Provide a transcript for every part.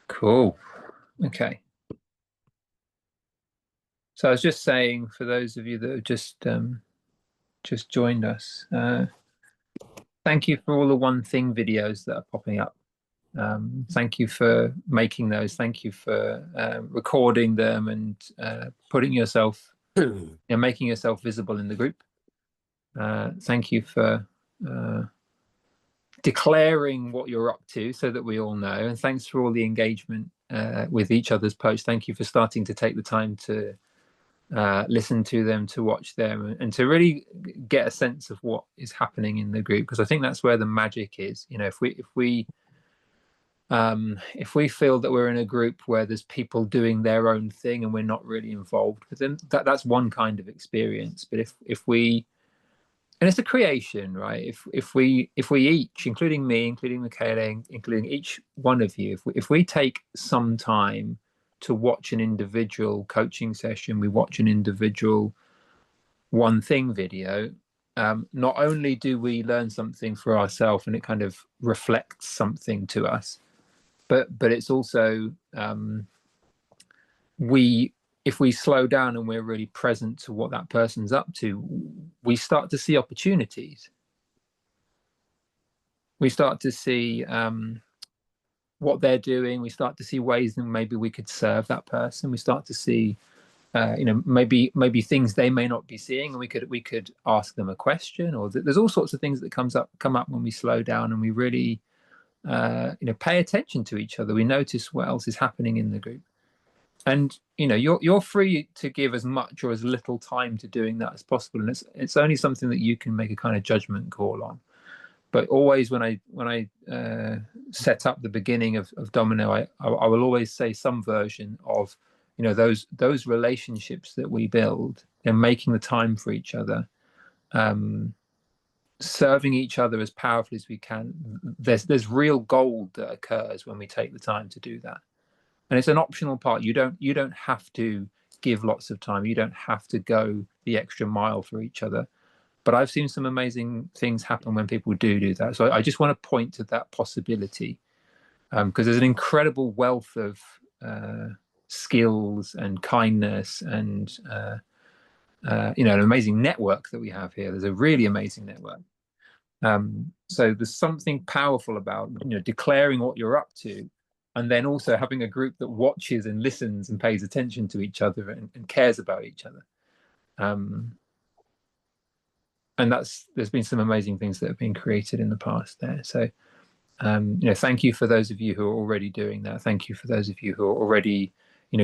Cool. Okay. So I was just saying, for those of you that have just joined us, thank you for all the one thing videos that are popping up. Thank you for making those. Thank you for recording them and putting yourself, making yourself visible in the group. Thank you for declaring what you're up to so that we all know. And thanks for all the engagement with each other's posts. Thank you for starting to take the time to listen to them, to watch them, and to really get a sense of what is happening in the group, because I think that's where the magic is. If we feel that we're in a group where there's people doing their own thing and we're not really involved with them, that's one kind of experience. But if we, and it's a creation, right? If we each, including me, including Michele, including each one of you, if we take some time to watch an individual coaching session, we watch an individual one thing video, not only do we learn something for ourselves and it kind of reflects something to us, but it's also if we slow down and we're really present to what that person's up to, we start to see opportunities. We start to see what they're doing. We start to see ways that maybe we could serve that person. We start to see, maybe things they may not be seeing, and we could ask them a question. Or there's all sorts of things that come up when we slow down and we really, pay attention to each other. We notice what else is happening in the group. And you're free to give as much or as little time to doing that as possible, and it's only something that you can make a kind of judgment call on. But always when I set up the beginning of Domino, I will always say some version of those relationships that we build and making the time for each other, serving each other as powerfully as we can. There's real gold that occurs when we take the time to do that. And it's an optional part. You don't have to give lots of time. You don't have to go the extra mile for each other. But I've seen some amazing things happen when people do that. So I just want to point to that possibility, because there's an incredible wealth of skills and kindness and an amazing network that we have here. There's a really amazing network. So there's something powerful about declaring what you're up to, and then also having a group that watches and listens and pays attention to each other and cares about each other. And there's been some amazing things that have been created in the past there. So, thank you for those of you who are already doing that. Thank you for those of you who are already,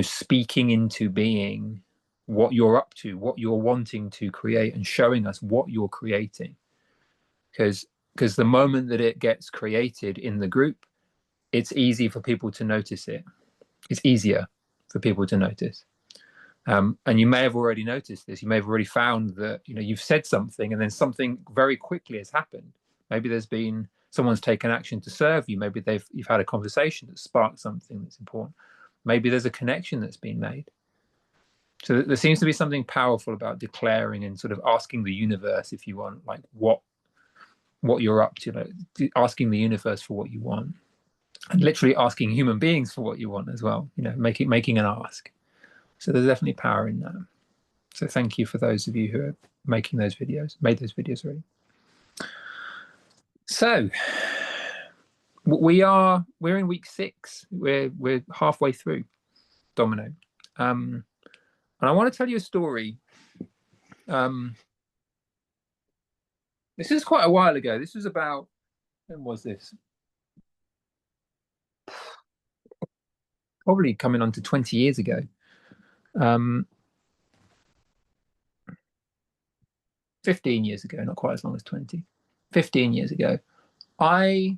speaking into being what you're up to, what you're wanting to create, and showing us what you're creating. Because the moment that it gets created in the group, it's easy for people to notice it. It's easier for people to notice. And you may have already noticed this. You may have already found that you've said something and then something very quickly has happened. Maybe there's been someone's taken action to serve you. Maybe you've had a conversation that sparked something that's important. Maybe there's a connection that's been made. So there seems to be something powerful about declaring and sort of asking the universe, if you want, like what you're up to, like asking the universe for what you want, and literally asking human beings for what you want as well. Making an ask. So there's definitely power in that. So thank you for those of you who are made those videos already. So we're in week 6. We're halfway through Domino. And I want to tell you a story. This is quite a while ago. This was about, when was this? Probably coming on to 20 years ago. 15 years ago, not quite as long as 20. 15 years ago, I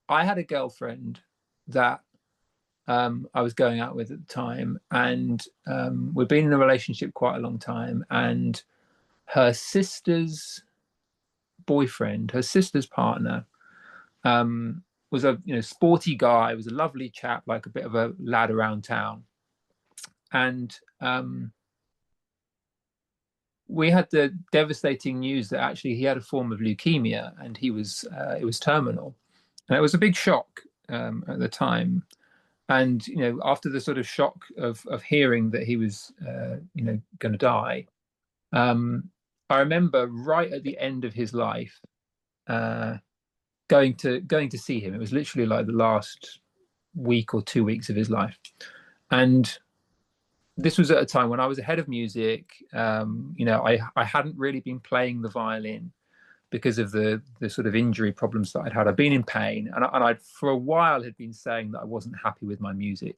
had a girlfriend that I was going out with at the time, and we'd been in a relationship quite a long time, and her sister's boyfriend, her sister's partner, was a sporty guy, was a lovely chap, like a bit of a lad around town. And we had the devastating news that actually he had a form of leukemia, and it was terminal. And it was a big shock at the time. And after the sort of shock of hearing that he was going to die, I remember right at the end of his life, uh, going to see him. It was literally like the last week or 2 weeks of his life, and this was at a time when I was ahead of music. I hadn't really been playing the violin because of the sort of injury problems that I'd had. I'd been in pain, and I'd for a while had been saying that I wasn't happy with my music,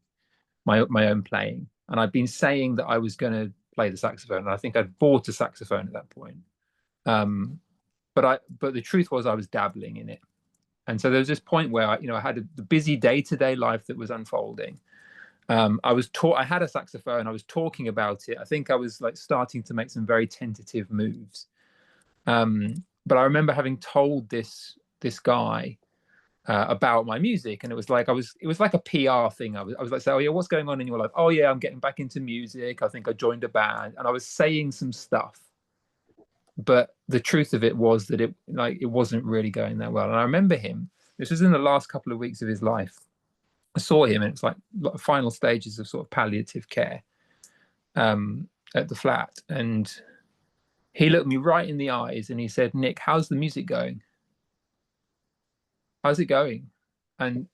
my own playing, and I'd been saying that I was going to play the saxophone. And I think I'd bought a saxophone at that point. But the truth was I was dabbling in it, and so there was this point where I had a busy day-to-day life that was unfolding. I had a saxophone. I was talking about it. I think I was like starting to make some very tentative moves. But I remember having told this guy about my music, and it was like a PR thing. I was like, "So, oh yeah, what's going on in your life?" "Oh yeah, I'm getting back into music. I think I joined a band," and I was saying some stuff. But the truth of it was that it wasn't really going that well. And I remember him. This was in the last couple of weeks of his life. I saw him, and it's like final stages of sort of palliative care at the flat. And he looked me right in the eyes and he said, "Nick, how's the music going? How's it going?" And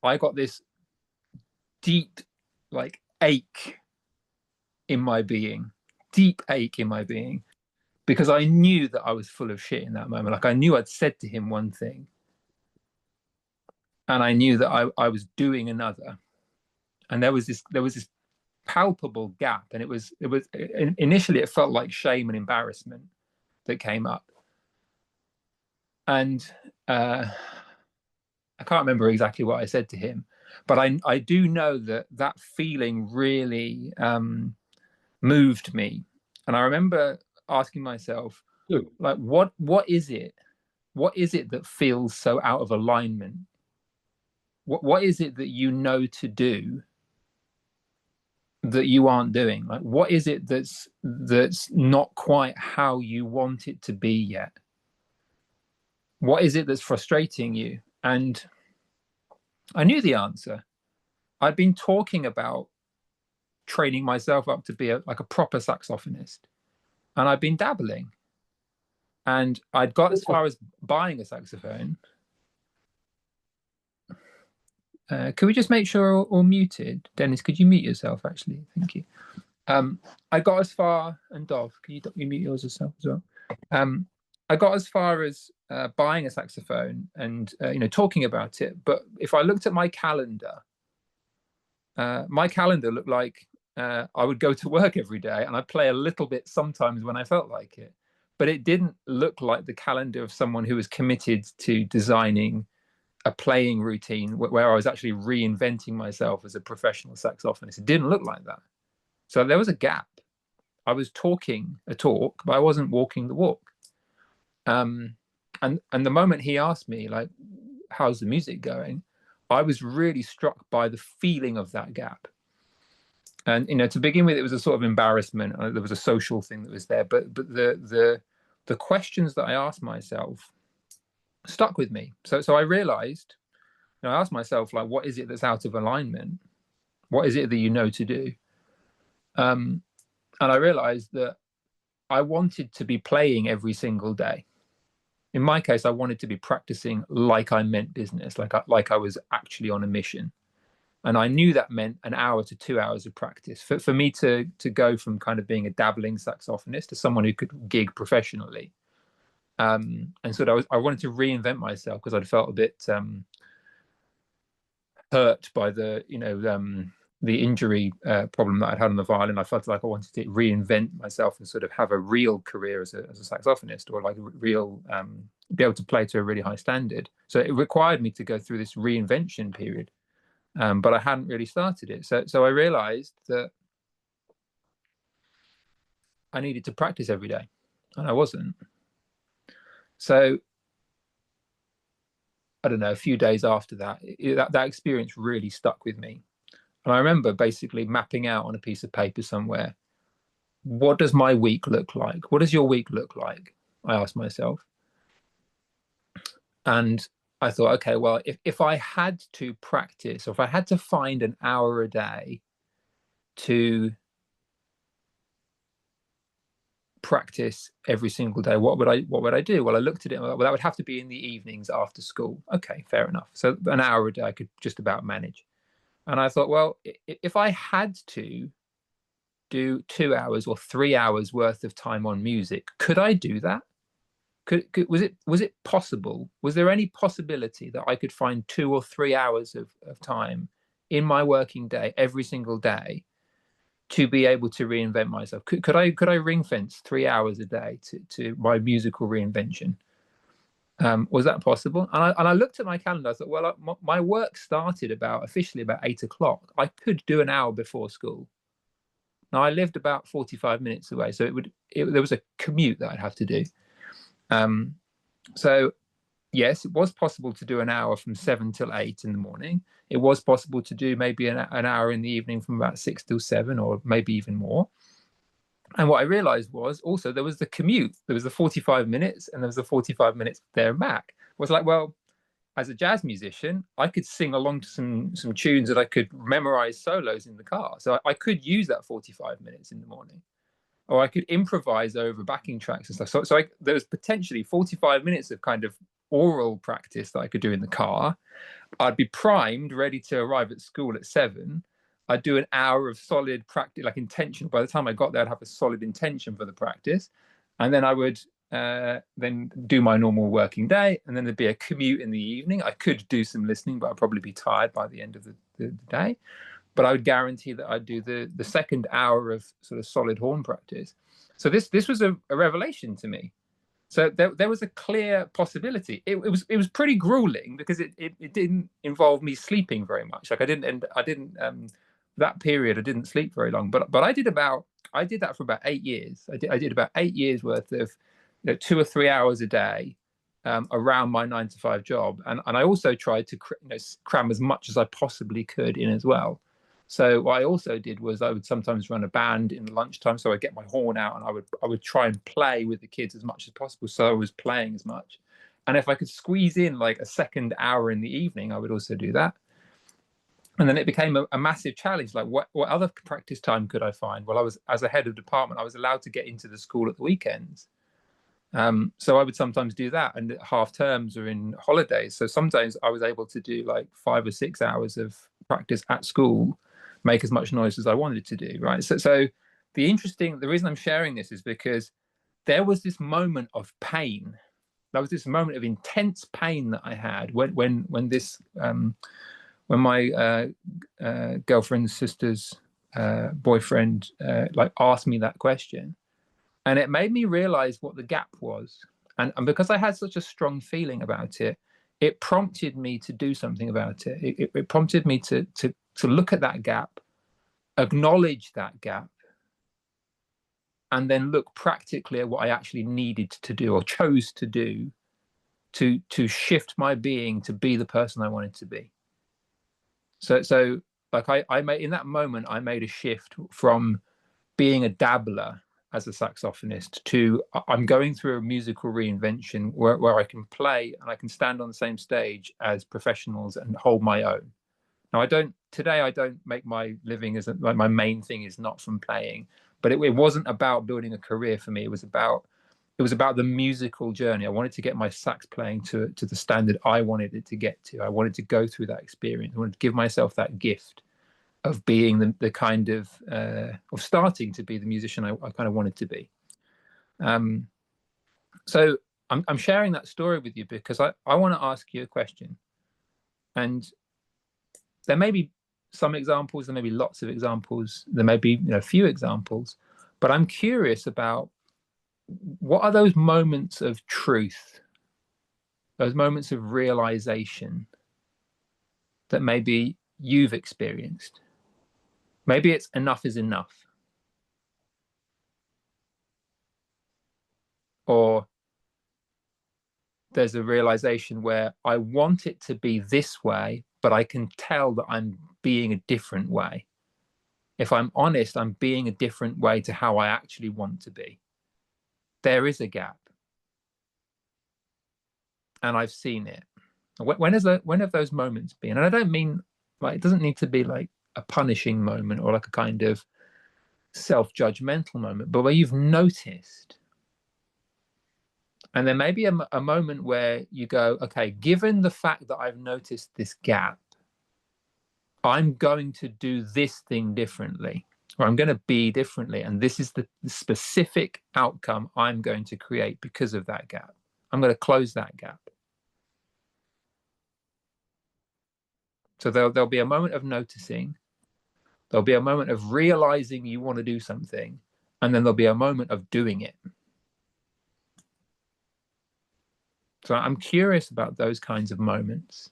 I got this deep, like, ache in my being, deep ache in my being, because I knew that I was full of shit in that moment. Like, I knew I'd said to him one thing, and I knew that I was doing another. And there was this palpable gap, and it was initially it felt like shame and embarrassment that came up. And I can't remember exactly what I said to him, but I do know that feeling really moved me. And I remember asking myself, like, what is it? What is it that feels so out of alignment? What is it that you know to do that you aren't doing? Like, what is it that's not quite how you want it to be yet? What is it that's frustrating you? And I knew the answer. I'd been talking about training myself up to be like a proper saxophonist, and I'd been dabbling, and I'd got as far as buying a saxophone. Could we just make sure all muted? Dennis, could you mute yourself, actually? Thank you. I got as far, and Dov, can you mute yours as well? I got as far as buying a saxophone and talking about it. But if I looked at my calendar looked like I would go to work every day, and I'd play a little bit sometimes when I felt like it. But it didn't look like the calendar of someone who was committed to designing a playing routine where I was actually reinventing myself as a professional saxophonist. It didn't look like that. So there was a gap. I was talking a talk, but I wasn't walking the walk. And the moment he asked me, like, how's the music going, I was really struck by the feeling of that gap. And to begin with, it was a sort of embarrassment. There was a social thing that was there, but the questions that I asked myself stuck with me. So I realized, I asked myself, like, what is it that's out of alignment? What is it that you know to do? And I realized that I wanted to be playing every single day. In my case, I wanted to be practicing like I meant business, like I was actually on a mission. And I knew that meant an hour to 2 hours of practice. For me to go from kind of being a dabbling saxophonist to someone who could gig professionally. And so I wanted to reinvent myself because I'd felt a bit hurt by the injury problem that I'd had on the violin. I felt like I wanted to reinvent myself and sort of have a real career as a saxophonist, or like a real be able to play to a really high standard. So it required me to go through this reinvention period, but I hadn't really started it. So I realized that I needed to practice every day, and I wasn't. So I don't know, a few days after that, that experience really stuck with me. And I remember basically mapping out on a piece of paper somewhere, what does my week look like? What does your week look like? I asked myself. And I thought, okay, well, if I had to practice, or if I had to find an hour a day to practice every single day, what would I do? Well, I looked at it, well, that would have to be in the evenings after school. Okay, fair enough. So an hour a day I could just about manage. And I thought, well, if I had to do 2 hours or 3 hours worth of time on music, could I do that? Was it possible? Was there any possibility that I could find 2 or 3 hours of time in my working day every single day to be able to reinvent myself? Could I ring fence 3 hours a day to my musical reinvention? Was that possible? And I looked at my calendar. I thought, well, my work started officially about 8 o'clock. I could do an hour before school. Now I lived about 45 minutes away, so there was a commute that I'd have to do. So yes, it was possible to do an hour from 7 till 8 in the morning. It was possible to do maybe an hour in the evening from about 6 till 7, or maybe even more. And what I realized was also there was the commute. There was the 45 minutes, and there was the 45 minutes there and back. It was like, well, as a jazz musician, I could sing along to some tunes, that I could memorize solos in the car. So I could use that 45 minutes in the morning, or I could improvise over backing tracks and stuff. So there was potentially 45 minutes of kind of oral practice that I could do in the car. I'd be primed, ready to arrive at school at 7. I'd do an hour of solid practice, like intention. By the time I got there, I'd have a solid intention for the practice. And then I would then do my normal working day. And then there'd be a commute in the evening. I could do some listening, but I'd probably be tired by the end of the day. But I would guarantee that I'd do the second hour of sort of solid horn practice. So this was a revelation to me. So there was a clear possibility. It was pretty grueling, because it didn't involve me sleeping very much. Like I didn't that period I didn't sleep very long. But I did that for about 8 years. I did about 8 years worth of 2 or 3 hours a day around my 9 to 5 job, and I also tried to cram as much as I possibly could in as well. So what I also did was I would sometimes run a band in lunchtime, so I'd get my horn out and I would try and play with the kids as much as possible, so I was playing as much. And if I could squeeze in like a second hour in the evening, I would also do that. And then it became a massive challenge. Like what other practice time could I find? Well, I was, as a head of department, I was allowed to get into the school at the weekends. So I would sometimes do that, and half terms or in holidays. So sometimes I was able to do like 5 or 6 hours of practice at school, make as much noise as I wanted to do. Right. So the reason I'm sharing this is because there was this moment of pain. There was this moment of intense pain that I had when my girlfriend's sister's boyfriend like asked me that question. And it made me realize what the gap was. And because I had such a strong feeling about it, it prompted me to do something about it. It prompted me to look at that gap, acknowledge that gap, and then look practically at what I actually needed to do, or chose to do, to shift my being to be the person I wanted to be. So like I made, in that moment, I made a shift from being a dabbler as a saxophonist to I'm going through a musical reinvention where I can play and I can stand on the same stage as professionals and hold my own. Now I don't make my living as like my main thing is not from playing, but it wasn't about building a career for me. It was about the musical journey. I wanted to get my sax playing to the standard I wanted it to get to. I wanted to go through that experience. I wanted to give myself that gift of being the kind of starting to be the musician I kind of wanted to be. So I'm sharing that story with you because I want to ask you a question. And there may be some examples, there may be lots of examples, there may be few examples, but I'm curious about what are those moments of truth, those moments of realization that maybe you've experienced. Maybe it's enough is enough. Or there's a realization where I want it to be this way, but I can tell that I'm being a different way. If I'm honest, I'm being a different way to how I actually want to be. There is a gap. And I've seen it. When have those moments been? And I don't mean like it doesn't need to be like a punishing moment or like a kind of self-judgmental moment, but where you've noticed, and there may be a moment where you go, okay, given the fact that I've noticed this gap, I'm going to do this thing differently, or I'm going to be differently, and this is the specific outcome I'm going to create because of that gap. I'm going to close that gap. So there'll be a moment of noticing, there'll be a moment of realizing you want to do something, and then there'll be a moment of doing it. So I'm curious about those kinds of moments.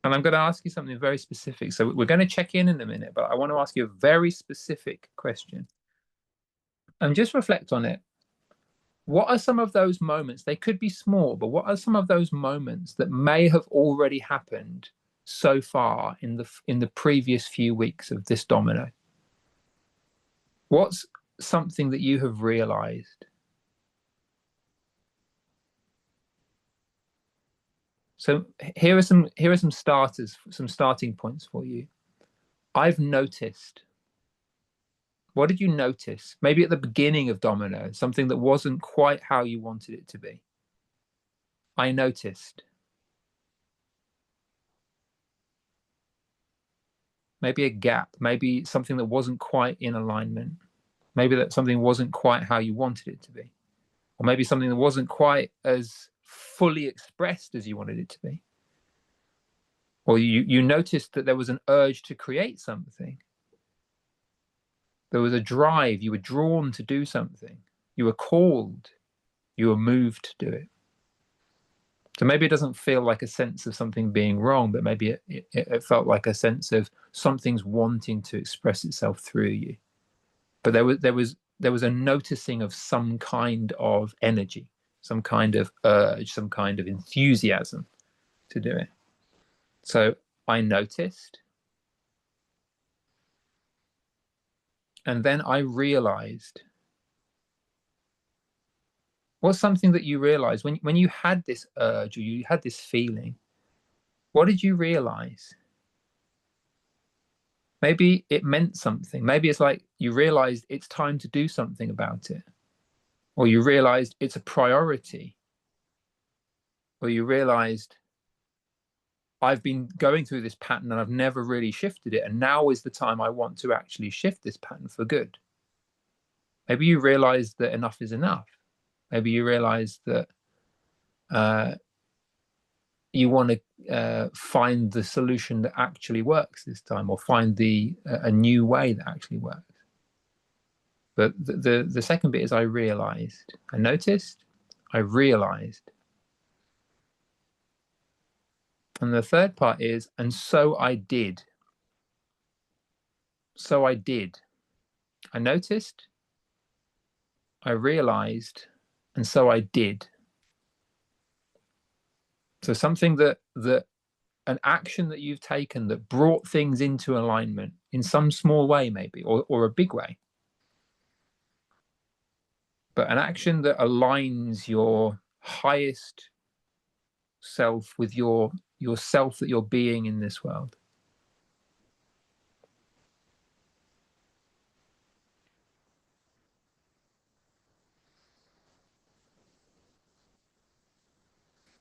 And I'm going to ask you something very specific. So we're going to check in a minute, but I want to ask you a very specific question. And just reflect on it. What are some of those moments? They could be small, but what are some of those moments that may have already happened so far in the previous few weeks of this domino? What's something that you have realized? So here are some starters, some starting points for you. I've noticed. What did you notice? Maybe at the beginning of Domino, something that wasn't quite how you wanted it to be. I noticed. Maybe a gap, maybe something that wasn't quite in alignment. Maybe that something wasn't quite how you wanted it to be. Or maybe something that wasn't quite as fully expressed as you wanted it to be. Or you noticed that there was an urge to create something. There was a drive, you were drawn to do something. You were called, you were moved to do it. So maybe it doesn't feel like a sense of something being wrong, but maybe it felt like a sense of something's wanting to express itself through you. But there was a noticing of some kind of energy, some kind of urge, some kind of enthusiasm to do it. So I noticed, and then I realized. What's something that you realized when you had this urge or you had this feeling? What did you realize? Maybe it meant something. Maybe it's like you realized it's time to do something about it, or you realized it's a priority, or you realized I've been going through this pattern and I've never really shifted it, and now is the time I want to actually shift this pattern for good. Maybe you realized that enough is enough. Maybe you realized that you want to find the solution that actually works this time, or find a new way that actually works. But the second bit is I realized. I noticed, I realized. And the third part is, and so I did. So I did. I noticed, I realized, and so I did. So something that an action that you've taken that brought things into alignment in some small way, maybe, or a big way. But an action that aligns your highest self with your self that you're being in this world.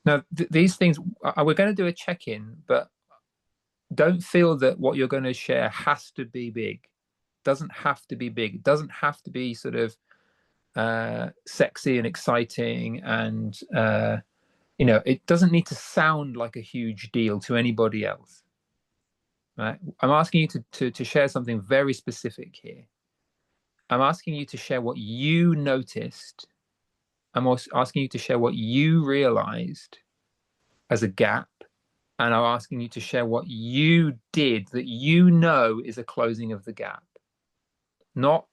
Now, these things, we're going to do a check-in, but don't feel that what you're going to share has to be big. Doesn't have to be big. It doesn't have to be sort of sexy and exciting, and it doesn't need to sound like a huge deal to anybody else. Right? I'm asking you to share something very specific here. I'm asking you to share what you noticed. I'm also asking you to share what you realized as a gap. And I'm asking you to share what you did that you know is a closing of the gap. Not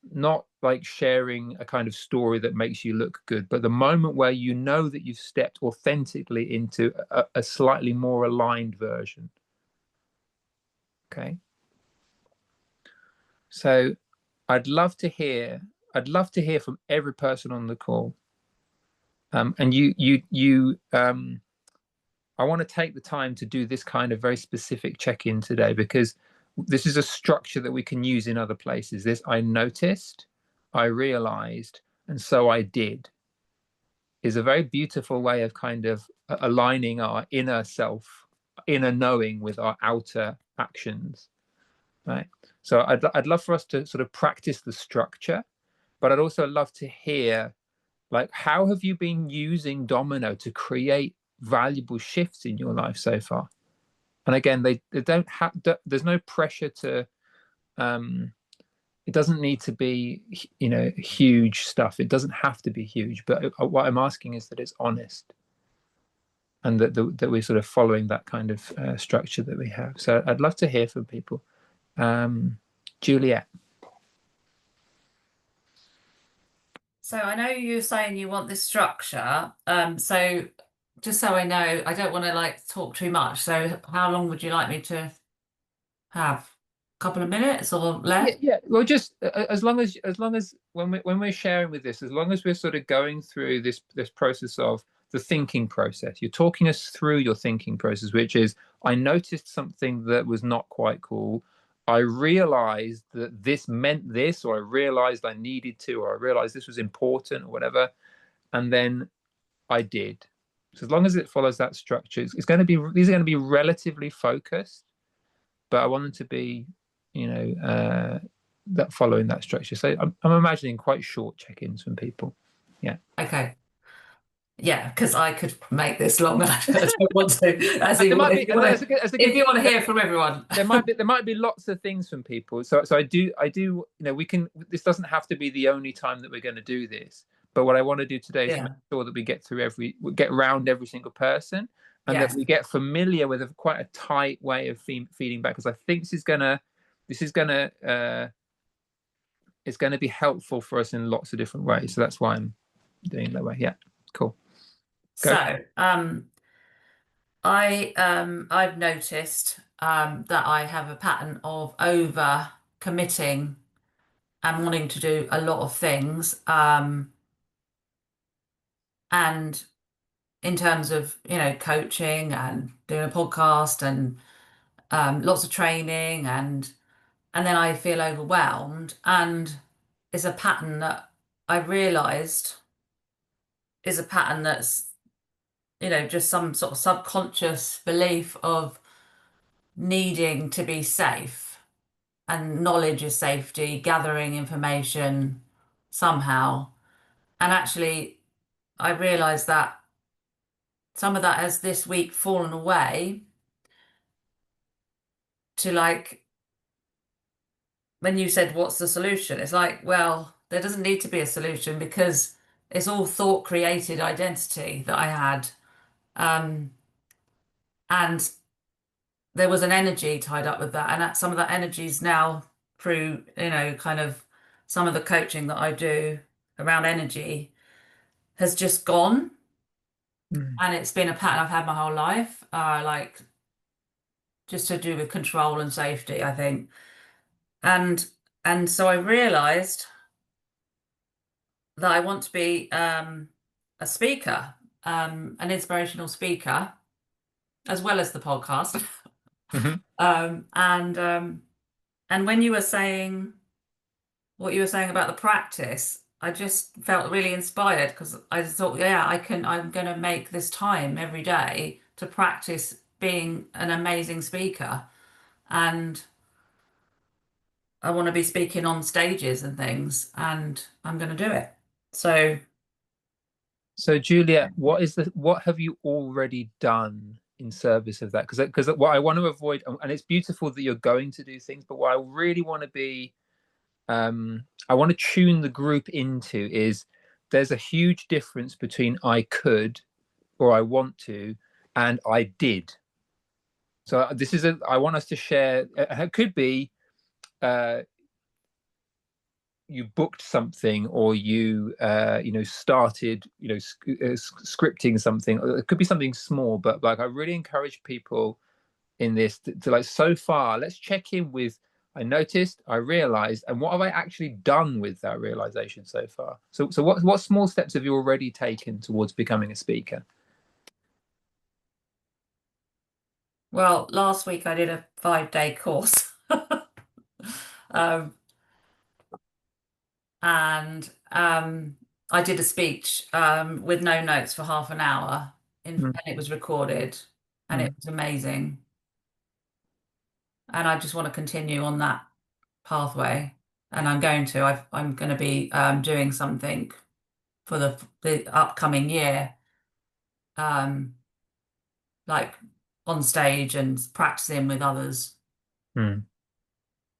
like sharing a kind of story that makes you look good, but the moment where you know that you've stepped authentically into a slightly more aligned version. Okay. So I'd love to hear from every person on the call. And you I want to take the time to do this kind of very specific check-in today because this is a structure that we can use in other places. This I noticed, I realized, and so I did is a very beautiful way of kind of aligning our inner self, inner knowing with our outer actions, right? So I'd love for us to sort of practice the structure, but I'd also love to hear like how have you been using Domino to create valuable shifts in your life so far? And again, they don't have there's no pressure to it doesn't need to be huge stuff. It doesn't have to be huge, but what I'm asking is that it's honest and that we're sort of following that kind of structure that we have. So I'd love to hear from people. Juliet. So I know you're saying you want this structure. So just so I know, I don't want to like talk too much. So how long would you like me to have? A couple of minutes or less? Yeah. Well, just as long as when we're sharing with this, as long as we're sort of going through this process of the thinking process, you're talking us through your thinking process, which is I noticed something that was not quite cool. I realized that this meant this, or I realized I needed to, or I realized this was important, or whatever, and then I did. So as long as it follows that structure, it's going to be these are going to be relatively focused, but I want them to be, that following that structure. So I'm imagining quite short check-ins from people. Yeah. Okay. Yeah, because I could make this long. I don't want to. There might be If you want to hear from everyone. there might be lots of things from people. So I do. We can. This doesn't have to be the only time that we're going to do this. But what I want to do today is to make sure that we get around every single person, and that we get familiar with quite a tight way of feeding back. Because I think this is gonna it's going to be helpful for us in lots of different ways. So that's why I'm doing it that way. Yeah, cool. Go. So I've noticed that I have a pattern of over committing and wanting to do a lot of things. And in terms of, coaching and doing a podcast and lots of training and then I feel overwhelmed. And it's a pattern that I realized is a pattern that's, just some sort of subconscious belief of needing to be safe and knowledge is safety, gathering information somehow. And actually, I realized that some of that has this week fallen away to like, when you said, what's the solution? It's like, well, there doesn't need to be a solution because it's all thought created identity that I had. And there was an energy tied up with that. And some of that energy is now through, kind of some of the coaching that I do around energy has just gone. And it's been a pattern I've had my whole life, like just to do with control and safety, I think. And so I realized that I want to be a speaker, an inspirational speaker, as well as the podcast. And when you were saying what you were saying about the practice, I just felt really inspired because I thought, yeah, I'm going to make this time every day to practice being an amazing speaker. And I want to be speaking on stages and things, and I'm going to do it. So Juliet, what have you already done in service of that? Because what I want to avoid, and it's beautiful that you're going to do things, but what I really want to be, I want to tune the group into is there's a huge difference between I could or I want to and I did. So I want us to share. It could be you booked something or you started scripting something. It could be something small, but like I really encourage people in this to like so far let's check in with I noticed, I realized, and what have I actually done with that realization so far? So what small steps have you already taken towards becoming a speaker? Well, last week I did a 5-day course. Um, and I did a speech with no notes for half an hour Mm, and it was recorded and it mm, was amazing. And I just want to continue on that pathway. And I'm going to be doing something for the upcoming year, um, like on stage and practicing with others. mm.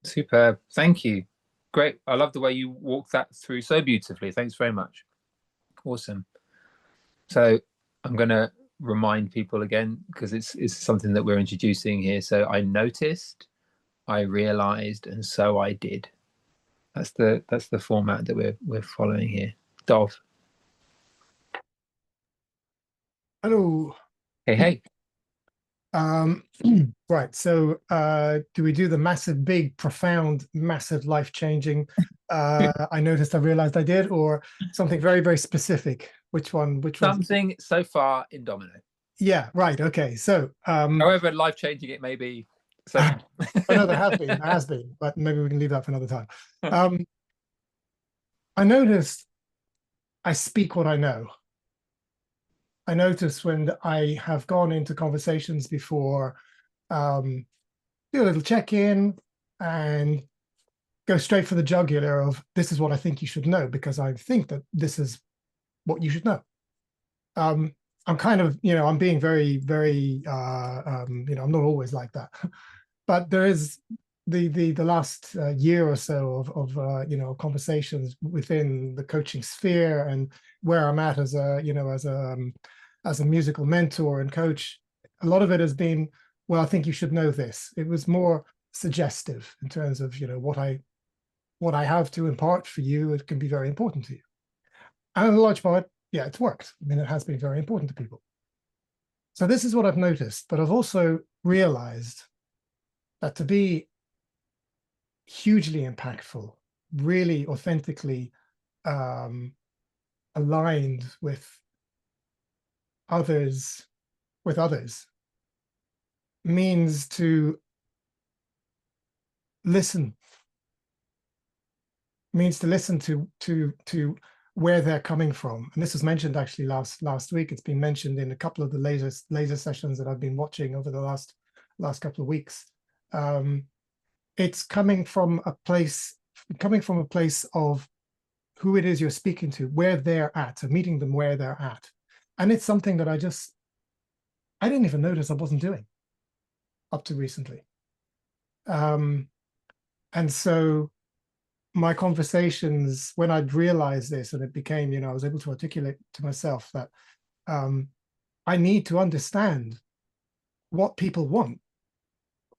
Superb. Thank you. Great. I love the way you walked that through so beautifully. Thanks very much. Awesome. So I'm going to remind people again because it's something that we're introducing here. So I noticed, I realized, and so I did. That's the format that we're following here. Dov. Hello. Hey, hey. Um, right. So, do we do the massive, big, profound, massive, life-changing? I noticed, I realized I did, or something very, very specific. Which one? Which one? Something so far in Domino. Yeah. Right. Okay. So, However life changing it may be. So I know there has been, but maybe we can leave that for another time. Um, I noticed I speak what I know. I noticed when I have gone into conversations before, um, do a little check-in and go straight for the jugular of this is what I think you should know because I think that this is what you should know. Um, I'm kind of, I'm being very, very, I'm not always like that, but there is the last year or so of conversations within the coaching sphere and where I'm at as a as a musical mentor and coach. A lot of it has been, well, I think you should know this. It was more suggestive in terms of what I have to impart for you. It can be very important to you, and in a large part, yeah, it's worked. I mean, it has been very important to people. So this is what I've noticed, but I've also realized that to be hugely impactful, really authentically um, aligned others, with others, means to listen, means to listen to where they're coming from. And this was mentioned actually last week. It's been mentioned in a couple of the laser sessions that I've been watching over the last couple of weeks. It's coming from a place of who it is you're speaking to, where they're at, and meeting them where they're at. And it's something that I didn't even notice I wasn't doing up to recently. And so my conversations, when I'd realized this and it became, I was able to articulate to myself that um, I need to understand what people want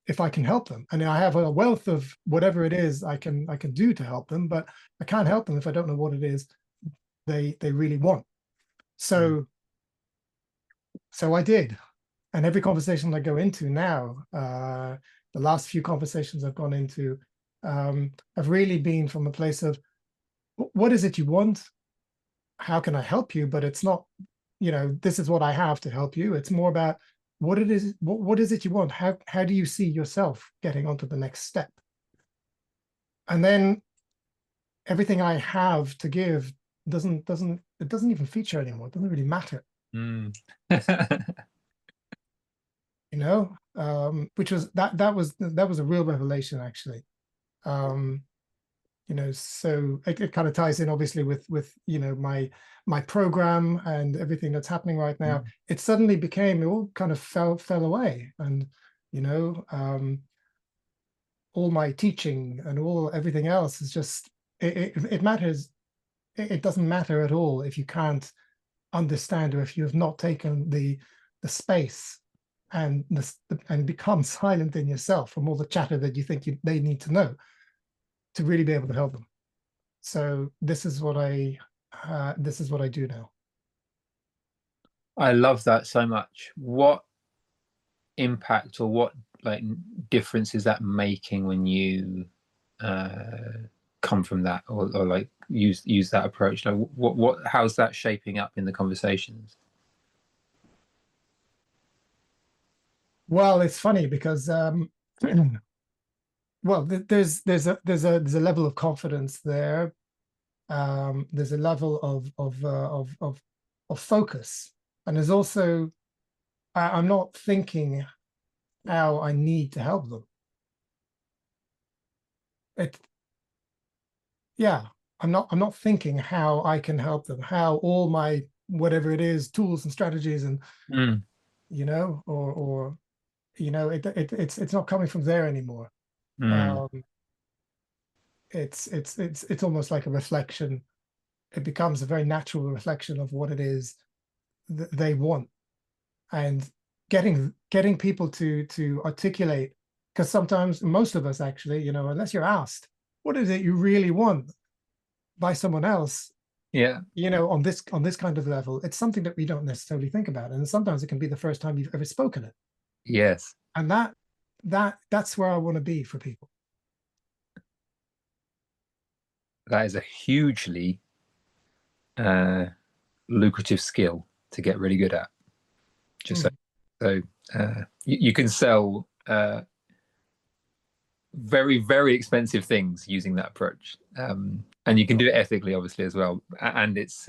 if I can help them. And I have a wealth of whatever it is I can do to help them, but I can't help them if I don't know what it is they really want. So so I did. And every conversation I go into now, the last few conversations I've gone into have really been from a place of what is it you want? How can I help you? But it's not, this is what I have to help you. It's more about what it is, what is it you want? How do you see yourself getting onto the next step? And then everything I have to give doesn't even feature anymore. It doesn't really matter, mm. which was that was a real revelation actually. Um, so it kind of ties in obviously with my program and everything that's happening right now. It suddenly became, it all kind of fell away, and you know um all my teaching and everything else is just it matters. It doesn't matter at all if you can't understand, or if you have not taken the space and and become silent in yourself from all the chatter that you think they need to know to really be able to help them. So this is what I do now. I love that so much. What impact or what like difference is that making when you come from that, or like use that approach? Like how's that shaping up in the conversations? Well, it's funny because well, there's a level of confidence there. There's a level of focus, and there's also I'm not thinking how I need to help them. It Yeah, I'm not thinking how I can help them, how all my whatever it is, tools and strategies and Mm, or it's not coming from there anymore. mm, Um, it's almost like a reflection. It becomes a very natural reflection of what it is that they want, and getting people to articulate, because sometimes most of us actually, unless you're asked, what is it you really want by someone else, yeah. on this kind of level, it's something that we don't necessarily think about, and sometimes it can be the first time you've ever spoken it, Yes. and that's where I want to be for people. That is a hugely uh, lucrative skill to get really good at. Just so, Mm. so you can sell very, very expensive things using that approach, and you can do it ethically, obviously, as well. And it's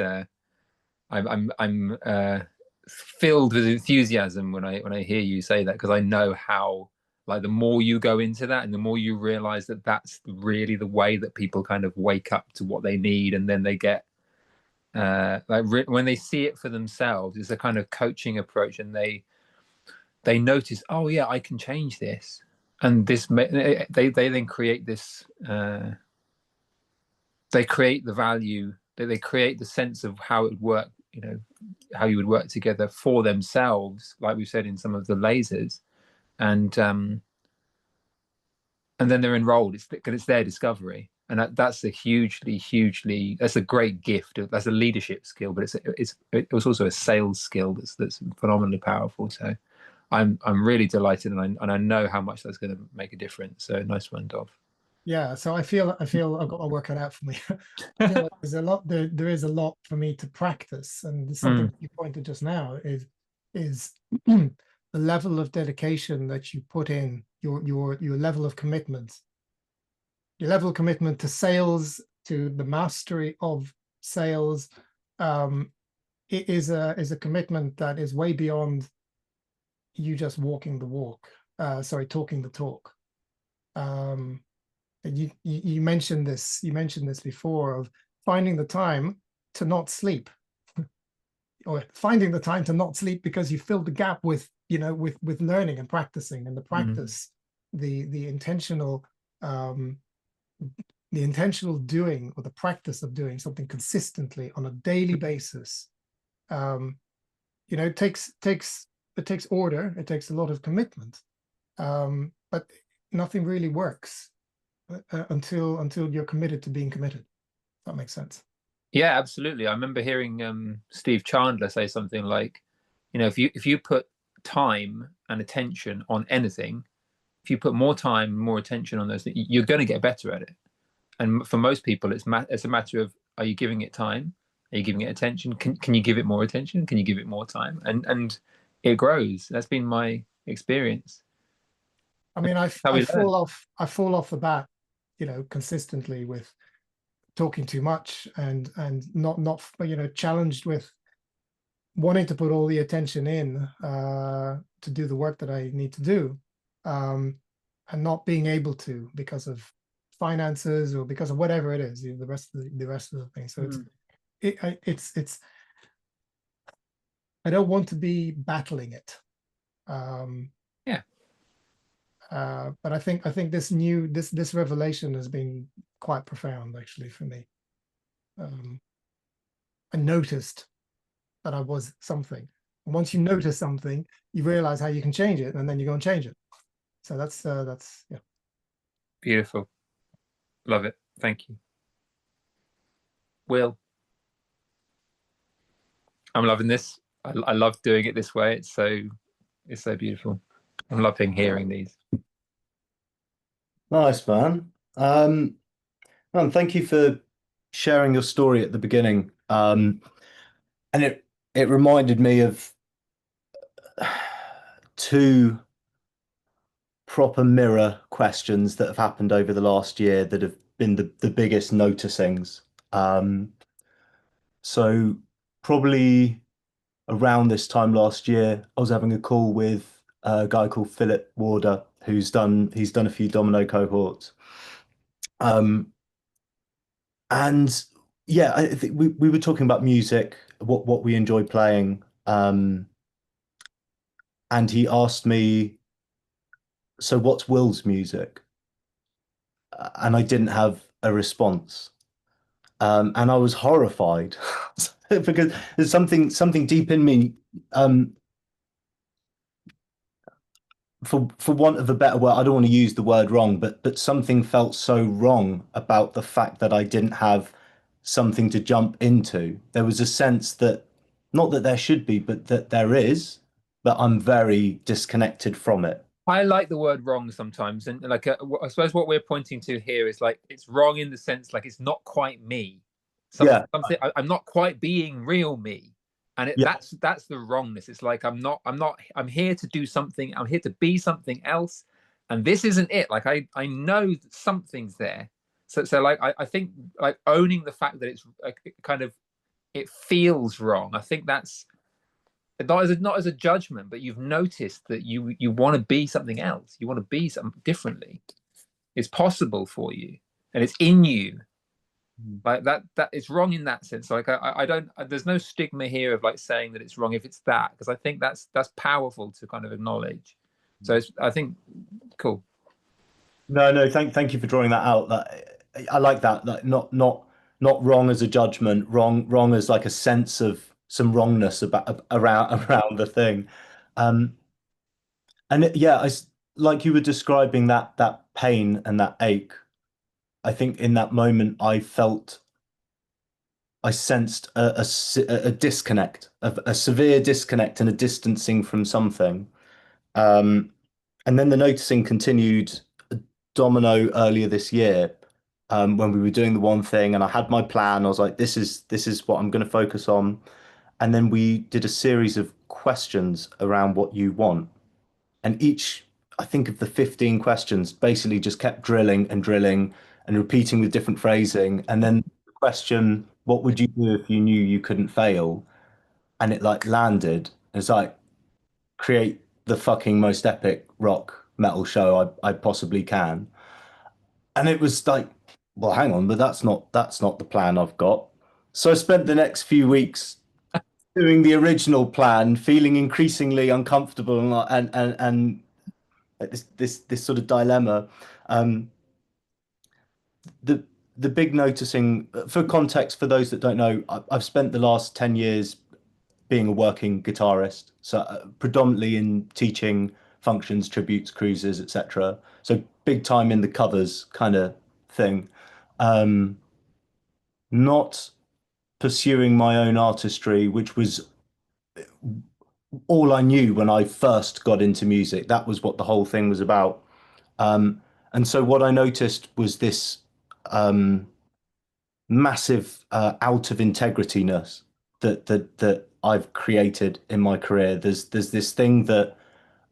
I'm filled with enthusiasm when I hear you say that, because I know how, like, the more you go into that and the more you realize that that's really the way that people kind of wake up to what they need, and then they get when they see it for themselves, it's a kind of coaching approach, and they notice, oh yeah, I can change this, and they then create this. They create the value. They create the sense of how it would work. How you would work together for themselves, like we've said in some of the lasers, and and then they're enrolled. It's their discovery, and that's a hugely that's a great gift. That's a leadership skill, but it was also a sales skill that's phenomenally powerful. So I'm really delighted, and I know how much that's going to make a difference. So nice one, Dov. Yeah, so I feel I've got to work it out for me. I feel like there is a lot for me to practice, and something Mm, that you pointed just now is the level of dedication that you put in, your level of commitment, to sales, to the mastery of sales. It is a commitment that is way beyond you just walking the walk. Sorry, talking the talk. Um, and you mentioned this. You mentioned this before, of finding the time to not sleep, or finding the time to not sleep because you filled the gap with learning and practicing, and the mm, practice, the intentional um, the intentional doing, or the practice of doing something consistently on a daily basis. Um, it takes order. It takes a lot of commitment, but nothing really works until you're committed to being committed. That makes sense. yeah, absolutely. I remember hearing Steve Chandler say something like, if you put time and attention on anything, if you put more time, more attention on those things, you're going to get better at it. And for most people, it's a matter of, are you giving it time? Are you giving it attention? Can you give it more attention? Can you give it more time? And it grows. That's been my experience. I mean, How I we learn. fall off the bat, consistently with talking too much, and not challenged with wanting to put all the attention in to do the work that I need to do, um, and not being able to because of finances or because of whatever it is, the rest of the thing. So Mm. it's I don't want to be battling it. Um, Yeah, but I think this revelation has been quite profound, actually, for me. Um, I noticed that I was something. And once you notice something, you realize how you can change it, and then you go and change it. So that's yeah. beautiful. Love it. Thank you. Will, I'm loving this. I love doing it this way. It's so beautiful. I'm loving hearing these. Nice, man. Man, thank you for sharing your story at the beginning. And it reminded me of two proper mirror questions that have happened over the last year that have been the biggest noticings. Um, so probably around this time last year, I was having a call with a guy called Philip Warder, he's done a few Domino cohorts. Um, and yeah, I think we were talking about music, what we enjoy playing. And he asked me, so what's Will's music? And I didn't have a response. And I was horrified because there's something deep in me, um, for want of a better word, I don't want to use the word wrong, but something felt so wrong about the fact that I didn't have something to jump into. There was a sense that not that there should be, but that there is, but I'm very disconnected from it. I like the word wrong sometimes, and like I suppose what we're pointing to here is like it's wrong in the sense like it's not quite me. Yeah, Something I'm not quite being real me, and yeah, that's the wrongness. It's like I'm here to do something. I'm here to be something else, and this isn't it. Like I know that something's there. So like I think like owning the fact that it's like, kind of it feels wrong. I think that's not as a judgment, but you've noticed that you want to be something else. You want to be something differently. It's possible for you, and it's in you. Like that it's wrong in that sense. Like I don't. There's no stigma here of like saying that it's wrong if it's that, because I think that's powerful to kind of acknowledge. So it's I think cool. no, thank you for drawing that out. That I like that. Like not wrong as a judgment, wrong as like a sense of some wrongness about around the thing. Um, yeah, like you were describing that pain and that ache. I think in that moment I sensed a disconnect, a severe disconnect and a distancing from something. Um, and then the noticing continued Domino earlier this year, when we were doing the one thing and I had my plan. I was like, this is what I'm going to focus on. And then we did a series of questions around what you want. And each, I think of the 15 questions, basically just kept drilling and drilling and repeating with different phrasing. And then the question, what would you do if you knew you couldn't fail? And it like landed. It's like, create the fucking most epic rock metal show I possibly can. And it was like, well, hang on, but that's not the plan I've got. So I spent the next few weeks doing the original plan, feeling increasingly uncomfortable and like this sort of dilemma. Um, the the big noticing for context for those that don't know, I've spent the last 10 years being a working guitarist, so predominantly in teaching functions, tributes, cruises, etc. So big time in the covers kind of thing. Um, Not pursuing my own artistry, which was all I knew when I first got into music. That was what the whole thing was about. And so what I noticed was this um, massive out of integrityness that I've created in my career. There's this thing that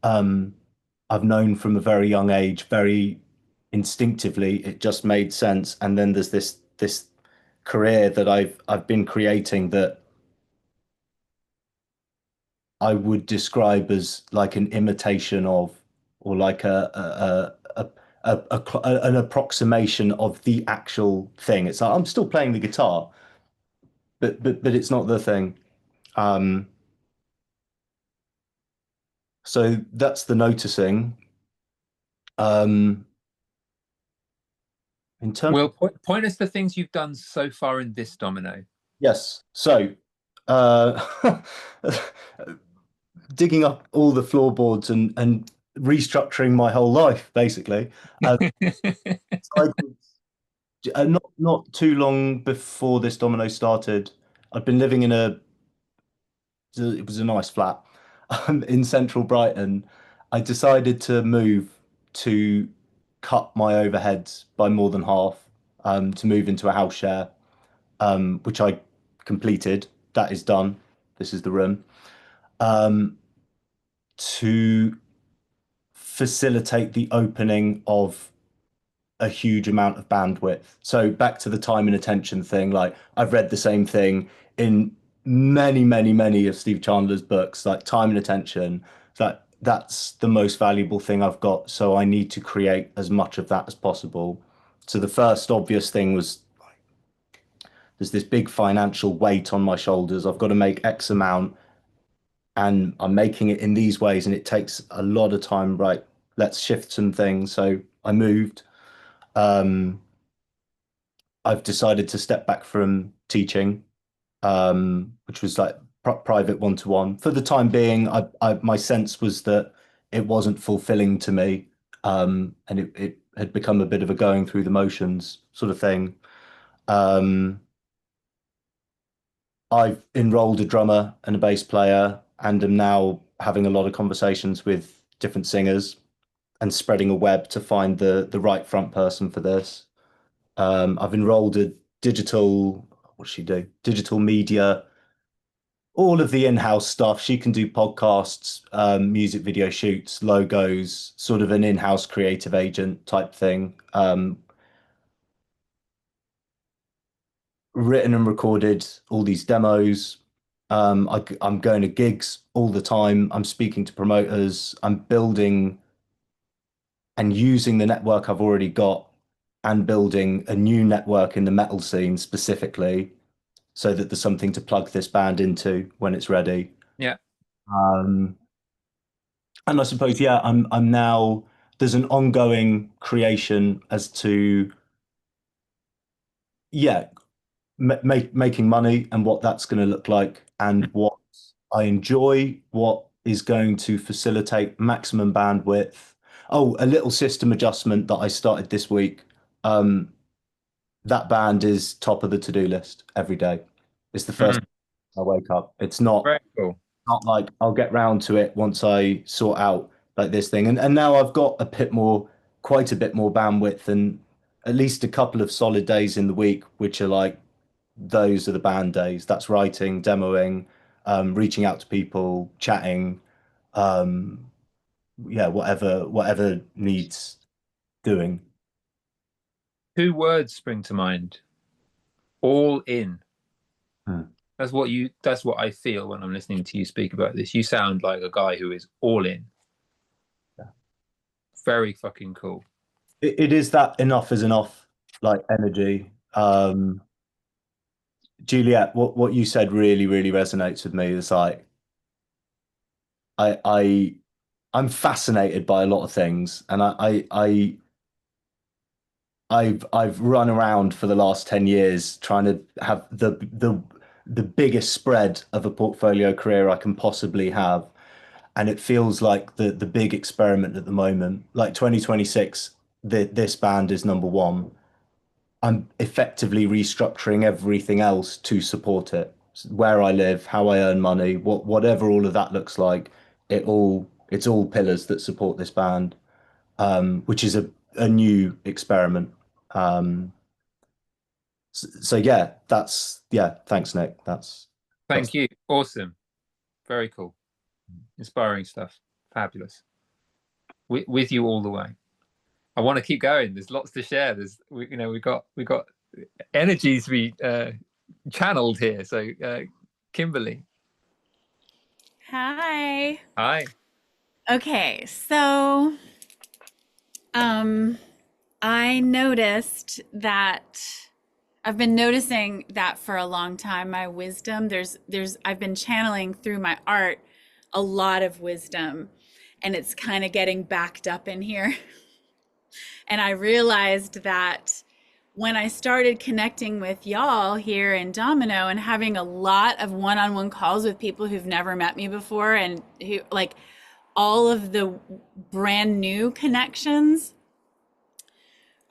I've known from a very young age, very instinctively. It just made sense. And then there's this career that I've been creating that I would describe as like an imitation of, or like an approximation of the actual thing. It's like I'm still playing the guitar, but it's not the thing. Um, so that's the noticing. Um, in terms, Will point us to things you've done so far in this domino. yes. So, uh, digging up all the floorboards and restructuring my whole life, basically. I not too long before this domino started, I'd been living in it was a nice flat in central Brighton. I decided to move to cut my overheads by more than half, to move into a house share, which I completed. That is done. This is the room. To facilitate the opening of a huge amount of bandwidth. So back to the time and attention thing, like I've read the same thing in many, many, many of Steve Chandler's books, like time and attention. That's the most valuable thing I've got. So I need to create as much of that as possible. So the first obvious thing was there's this big financial weight on my shoulders. I've got to make X amount and I'm making it in these ways and it takes a lot of time, right? Let's shift some things. So I moved. Um, I've decided to step back from teaching, which was like private one-to-one. For the time being, my sense was that it wasn't fulfilling to me, and it had become a bit of a going through the motions sort of thing. Um, I've enrolled a drummer and a bass player, and am now having a lot of conversations with different singers and spreading a web to find the right front person for this. I've enrolled a digital, what does she do? Digital media, all of the in-house stuff. She can do podcasts, music video shoots, logos, sort of an in-house creative agent type thing. Written and recorded all these demos. I'm going to gigs all the time. I'm speaking to promoters. I'm building and using the network I've already got and building a new network in the metal scene specifically so that there's something to plug this band into when it's ready. Yeah. Um, and I suppose, yeah, I'm now there's an ongoing creation as to yeah, making money and what that's going to look like and what I enjoy, what is going to facilitate maximum bandwidth. Oh, a little system adjustment that I started this week. Um, that band is top of the to-do list every day. It's the first Mm. I wake up. It's not Very cool. not like I'll get round to it once I sort out like this thing. And now I've got a bit more, quite a bit more bandwidth and at least a couple of solid days in the week, which are like those are the band days. That's writing, demoing, reaching out to people, chatting, um, yeah, whatever needs doing. Two words spring to mind. All in. Hmm. That's what I feel when I'm listening to you speak about this. You sound like a guy who is all in. Yeah. Very fucking cool. It is that enough is enough, like energy. Juliet, what you said really, really resonates with me. It's like I I I'm fascinated by a lot of things, and I've run around for the last 10 years trying to have the biggest spread of a portfolio career I can possibly have. And it feels like the big experiment at the moment. Like 2026, this band is number one. I'm effectively restructuring everything else to support it. Where I live, how I earn money, whatever all of that looks like, it's all pillars that support this band, which is a new experiment. So yeah, yeah. Thanks, Nick. That's Thank you. Awesome. Very cool. Inspiring stuff. Fabulous. With you all the way. I want to keep going. There's lots to share. We've got energies to be channeled here. So, Kimberly, Hi. hi. Okay, so I noticed that I've been noticing that for a long time, my wisdom, I've been channeling through my art a lot of wisdom, and it's kind of getting backed up in here. And I realized that when I started connecting with y'all here in Domino and having a lot of one-on-one calls with people who've never met me before and who like all of the brand new connections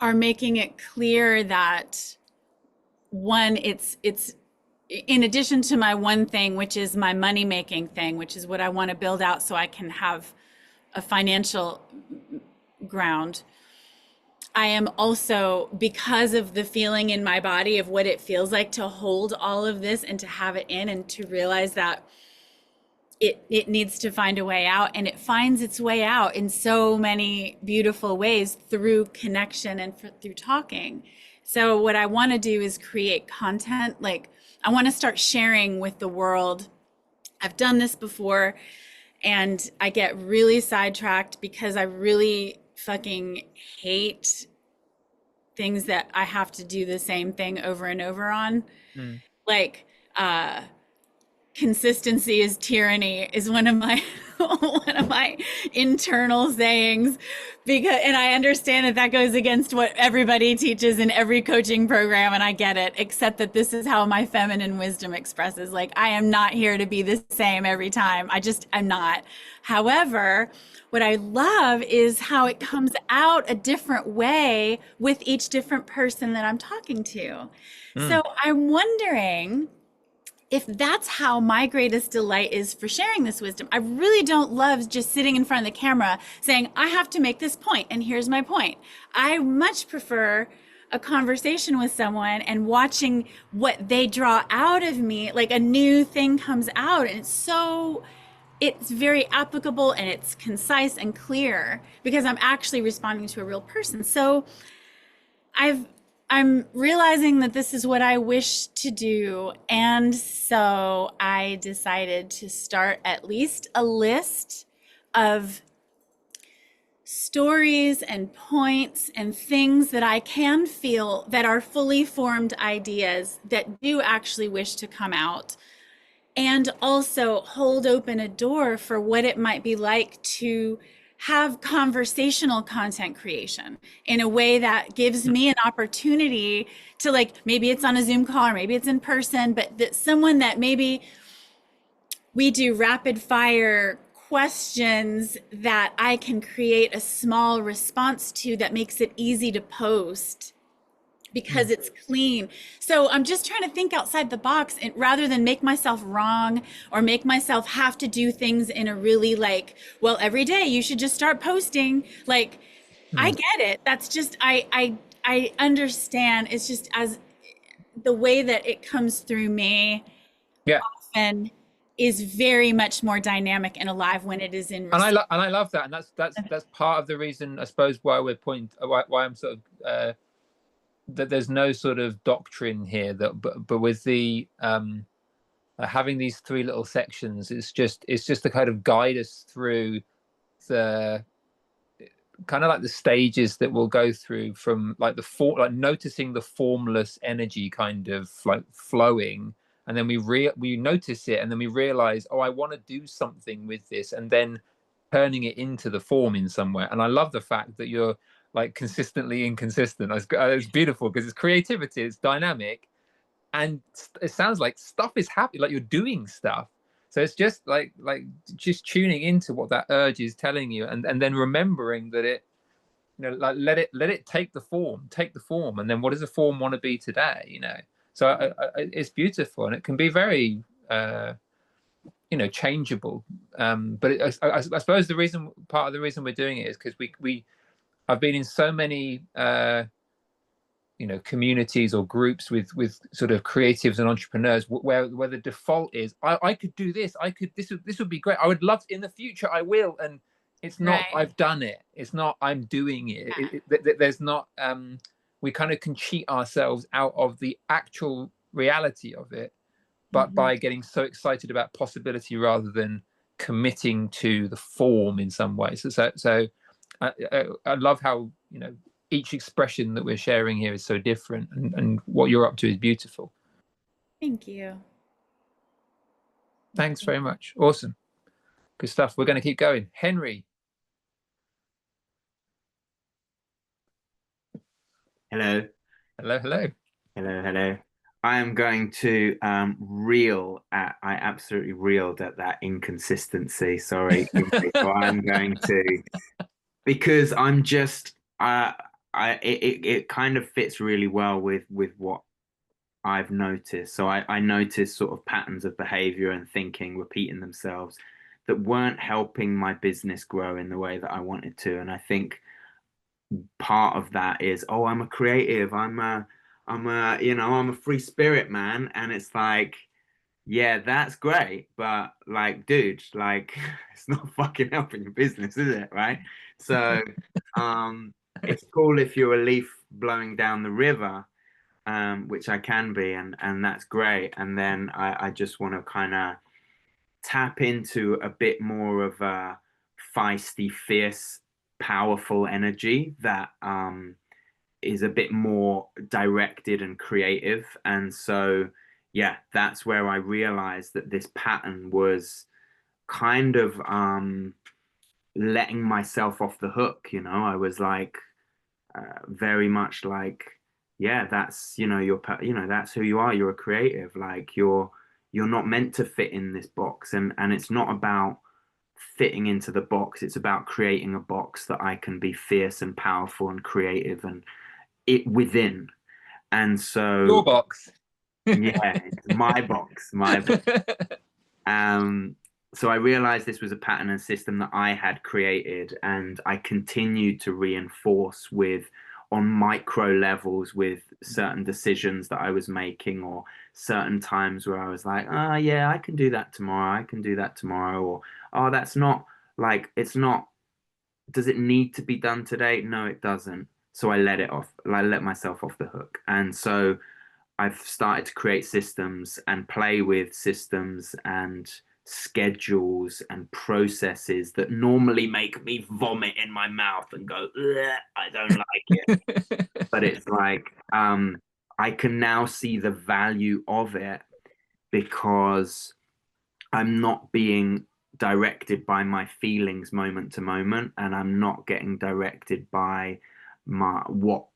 are making it clear that one, it's in addition to my one thing, which is my money making thing, which is what I want to build out so I can have a financial ground, I am also, because of the feeling in my body of what it feels like to hold all of this and to have it in, and to realize that it needs to find a way out, and it finds its way out in so many beautiful ways through connection and through talking. So what I want to do is create content. Like, I want to start sharing with the world. I've done this before, and I get really sidetracked because I really fucking hate things that I have to do the same thing over and over on. Mm. Like, consistency is tyranny is one of my one of my internal sayings, because, and I understand that that goes against what everybody teaches in every coaching program, and I get it, except that this is how my feminine wisdom expresses. Like, I am not here to be the same every time. I'm not. However, what I love is how it comes out a different way with each different person that I'm talking to. So I'm wondering if that's how my greatest delight is for sharing this wisdom. I really don't love just sitting in front of the camera saying, I have to make this point, and here's my point. I much prefer a conversation with someone and watching what they draw out of me, like a new thing comes out, and it's very applicable, and it's concise and clear because I'm actually responding to a real person. So I'm realizing that this is what I wish to do. And so I decided to start at least a list of stories and points and things that I can feel that are fully formed ideas that do actually wish to come out, and also hold open a door for what it might be like to have conversational content creation in a way that gives me an opportunity to, like, maybe it's on a Zoom call or maybe it's in person, but that someone that maybe we do rapid fire questions that I can create a small response to that makes it easy to post because it's clean. So I'm just trying to think outside the box, and rather than make myself wrong or make myself have to do things in a really, like, well, every day you should just start posting. Like, I get it. That's just, I understand. It's just as the way that it comes through me Yeah. often is very much more dynamic and alive when it is in And I love that, and that's part of the reason, I suppose, why I'm sort of that there's no sort of doctrine here, that but with the having these three little sections, it's just to kind of guide us through the kind of like the stages that we'll go through, from like like noticing the formless energy kind of like flowing, and then we notice it, and then we realize, oh, I want to do something with this, and then turning it into the form in somewhere. And I love the fact that you're like consistently inconsistent. It's beautiful because it's creativity, it's dynamic, and it sounds like stuff is happening, like you're doing stuff. So it's just like just tuning into what that urge is telling you, and then remembering that it, like, let it take the form, and then what does the form want to be today, so it's beautiful, and it can be very changeable, but I suppose part of the reason we're doing it is because I've been in so many communities or groups with sort of creatives and entrepreneurs where the default is, I could do this, this would be great, I would love to, in the future I will, and it's not Right. I've done it, it's not I'm doing it, there's not we kind of can cheat ourselves out of the actual reality of it, but by getting so excited about possibility rather than committing to the form in some way. So I love how each expression that we're sharing here is so different, and what you're up to is beautiful. Thank you. Thanks very much. Awesome. Good stuff. We're going to keep going. Henry. Hello. Hello. I am going to I absolutely reeled at that inconsistency. Sorry. So I'm going to, because I'm just, it kind of fits really well with what I've noticed. So I noticed sort of patterns of behavior and thinking repeating themselves. that weren't helping my business grow in the way that I wanted to. And I think part of that is, oh, I'm a creative, I'm a you know, I'm a free spirit, man. And it's like, yeah, that's great, but like, dude, like it's not fucking helping your business, is it? Right? So it's cool if you're a leaf blowing down the river, which I can be, and that's great. And then I just want to kind of tap into a bit more of a feisty, fierce, powerful energy that is a bit more directed and creative. And so, yeah, that's where I realized that this pattern was kind of letting myself off the hook. You know, I was like very much like, yeah, that's, you know, that's who you are. You're a creative. Like you're not meant to fit in this box, and it's not about fitting into the box. It's about creating a box that I can be fierce and powerful and creative and it within. And Your so, box. yeah, it's my box, my box. So I realized this was a pattern and system that I had created, and I continued to reinforce with on micro levels with certain decisions that I was making, or certain times where I was like, oh yeah, I can do that tomorrow, I can do that tomorrow, or oh, that's not like, it's not, does it need to be done today? No, it doesn't. So I let it off. I let myself off the hook. And so I've started to create systems and play with systems and schedules and processes that normally make me vomit in my mouth and go, I don't like it. But it's like, I can now see the value of it because I'm not being directed by my feelings moment to moment, and I'm not getting directed by my what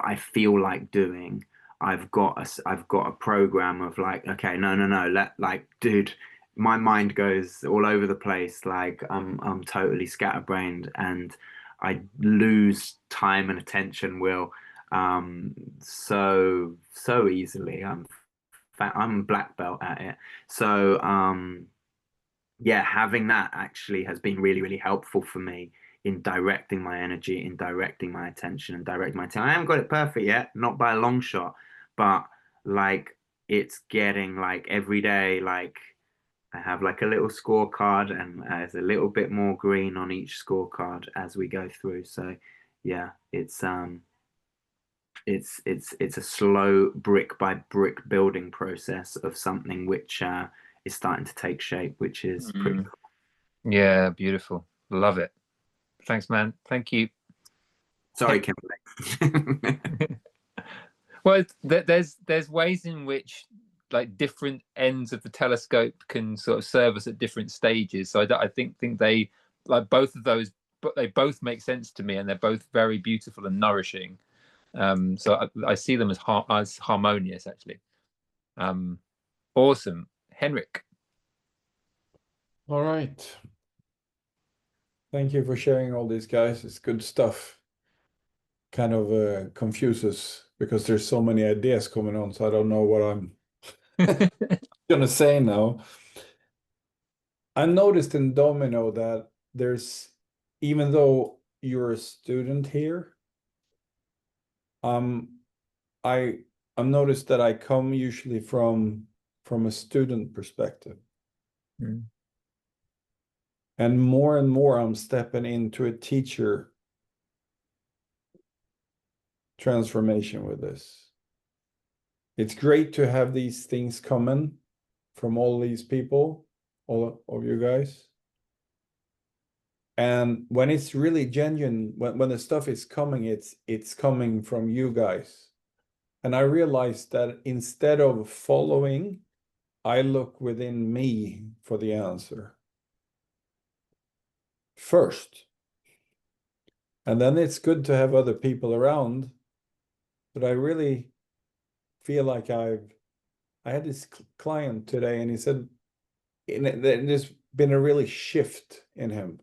I feel like doing. I've got a program of like, okay, no, like, dude, my mind goes all over the place. Like I'm totally scatterbrained, and I lose time and attention, Will, so easily. I'm black belt at it. So yeah, having that actually has been really, really helpful for me in directing my energy, in directing my attention, and directing my time. I haven't got it perfect yet, not by a long shot, but like it's getting like every day, like I have like a little scorecard, and there's a little bit more green on each scorecard as we go through. So yeah, it's a slow brick by brick building process of something which is starting to take shape, which is pretty cool. Yeah, beautiful. Love it. Thanks, man. Thank you. Sorry, Kimberly. Well, there's ways in which like different ends of the telescope can sort of serve us at different stages. So I think they like both of those, but they both make sense to me, and they're both very beautiful and nourishing. So I see them as harmonious, actually. Awesome, Henrik. All right. Thank you for sharing all these, guys. It's good stuff. Kind of confuses because there's so many ideas coming on, so I don't know what I'm gonna say now. I noticed in Domino that there's, even though you're a student here, I'm noticed that I come usually from a student perspective. Mm. And more I'm stepping into a teacher transformation with this. It's great to have these things coming from all these people, all of you guys. And when it's really genuine, when the stuff is coming, it's coming from you guys. And I realized that instead of following, I look within me for the answer first. And then it's good to have other people around. But I really feel like I had this client today, and he said there's been a really shift in him.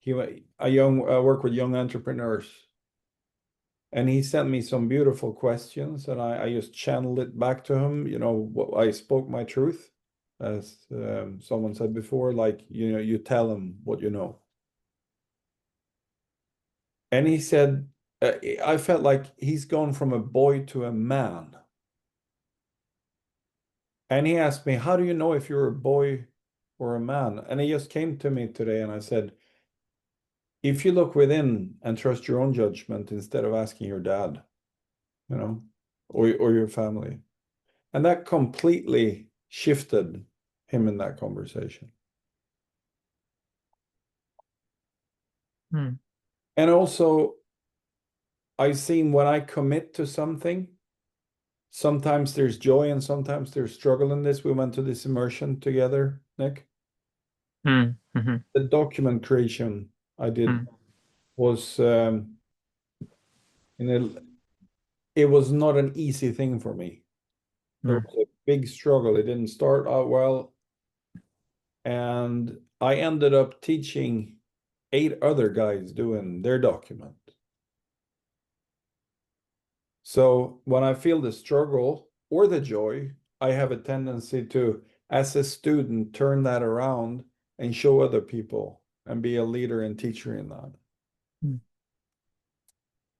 I work with young entrepreneurs, and he sent me some beautiful questions, and I just channeled it back to him. You know, I spoke my truth, as someone said before, like, you know, you tell them what you know. And he said, I felt like he's gone from a boy to a man. And he asked me, how do you know if you're a boy or a man? And he just came to me today and I said, if you look within and trust your own judgment instead of asking your dad, you know, or your family. And that completely shifted him in that conversation. Hmm. And also, I've seen when I commit to something, sometimes there's joy and sometimes there's struggle in this. We went to this immersion together, Nick. Mm-hmm. The document creation I did was it was not an easy thing for me. It was a big struggle. It didn't start out well. And I ended up teaching 8 other guys doing their document. So when I feel the struggle or the joy, I have a tendency to, as a student, turn that around and show other people and be a leader and teacher in that. Mm.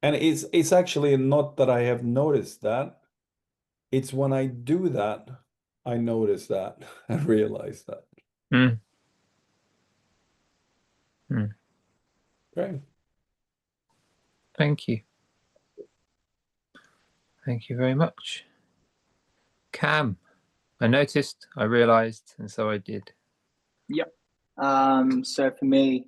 And it's actually not that I have noticed that. It's when I do that, I notice that and realize that. Mm. Mm. Okay. Thank you. Thank you very much. Cam, I noticed, I realized, and so I did. Yep. So for me,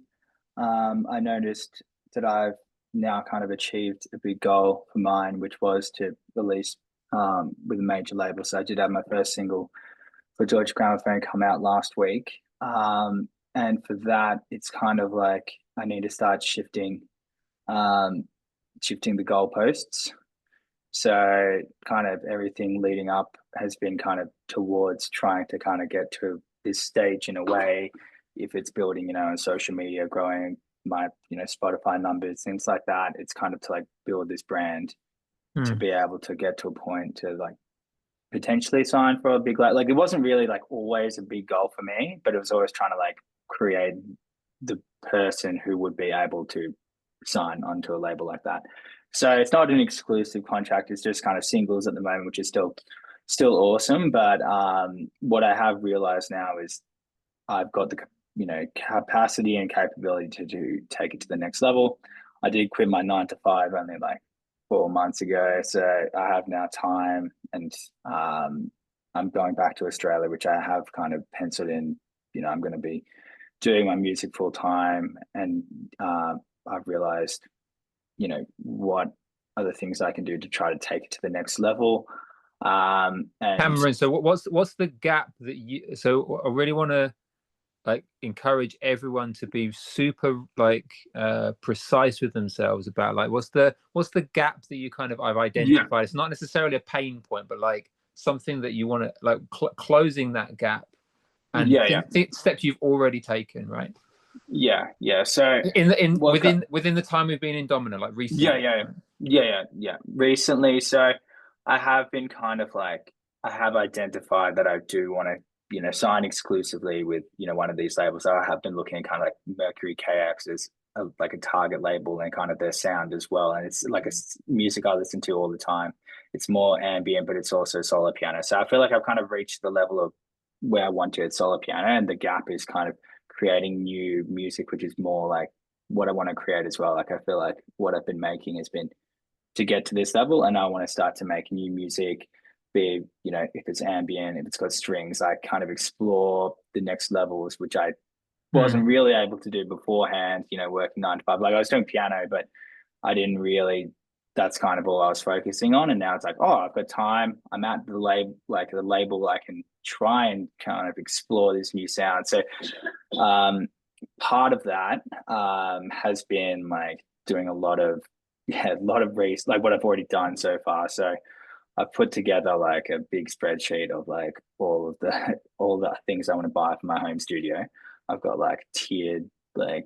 I noticed that I've now kind of achieved a big goal for mine, which was to release with a major label. So I did have my first single for George Gramophone come out last week. And for that, it's kind of like I need to start shifting the goalposts. So kind of everything leading up has been kind of towards trying to kind of get to this stage in a way, if it's building, you know, on social media, growing my, you know, Spotify numbers, things like that. It's kind of to like build this brand to be able to get to a point to like potentially sign for a big, like it wasn't really like always a big goal for me, but it was always trying to like create the person who would be able to sign onto a label like that. So it's not an exclusive contract, it's just kind of singles at the moment, which is still awesome. But what I have realized now is I've got the, you know, capacity and capability to take it to the next level. I did quit my 9 to 5 only like 4 months ago, so I have now time, and I'm going back to Australia, which I have kind of penciled in. You know, I'm going to be doing my music full time, and I've realized, you know, what other things I can do to try to take it to the next level. And Cameron, so what's the gap that you? So I really want to like encourage everyone to be super like precise with themselves about like what's the gap that you kind of I've identified. Yeah. It's not necessarily a pain point, but like something that you want to like closing that gap and steps you've already taken, right? Yeah. So within the time we've been in Domino, like recently. Yeah. Recently, so I have been kind of like I have identified that I do want to, you know, sign exclusively with, you know, one of these labels. So I have been looking at kind of like Mercury KX as like a target label and kind of their sound as well. And it's like a music I listen to all the time. It's more ambient, but it's also solo piano. So I feel like I've kind of reached the level of where I want to at solo piano, and the gap is kind of creating new music, which is more like what I want to create as well. Like I feel like what I've been making has been to get to this level, and I want to start to make new music, be, you know, if it's ambient, if it's got strings, I kind of explore the next levels, which I wasn't really able to do beforehand, you know, working 9 to 5. Like I was doing piano, but I didn't really, that's kind of all I was focusing on. And now it's like, oh, I've got time. I'm at the label, I can try and kind of explore this new sound. So part of that has been like doing a lot of research, like what I've already done so far. So I've put together like a big spreadsheet of like all the things I want to buy for my home studio. I've got like tiered, like,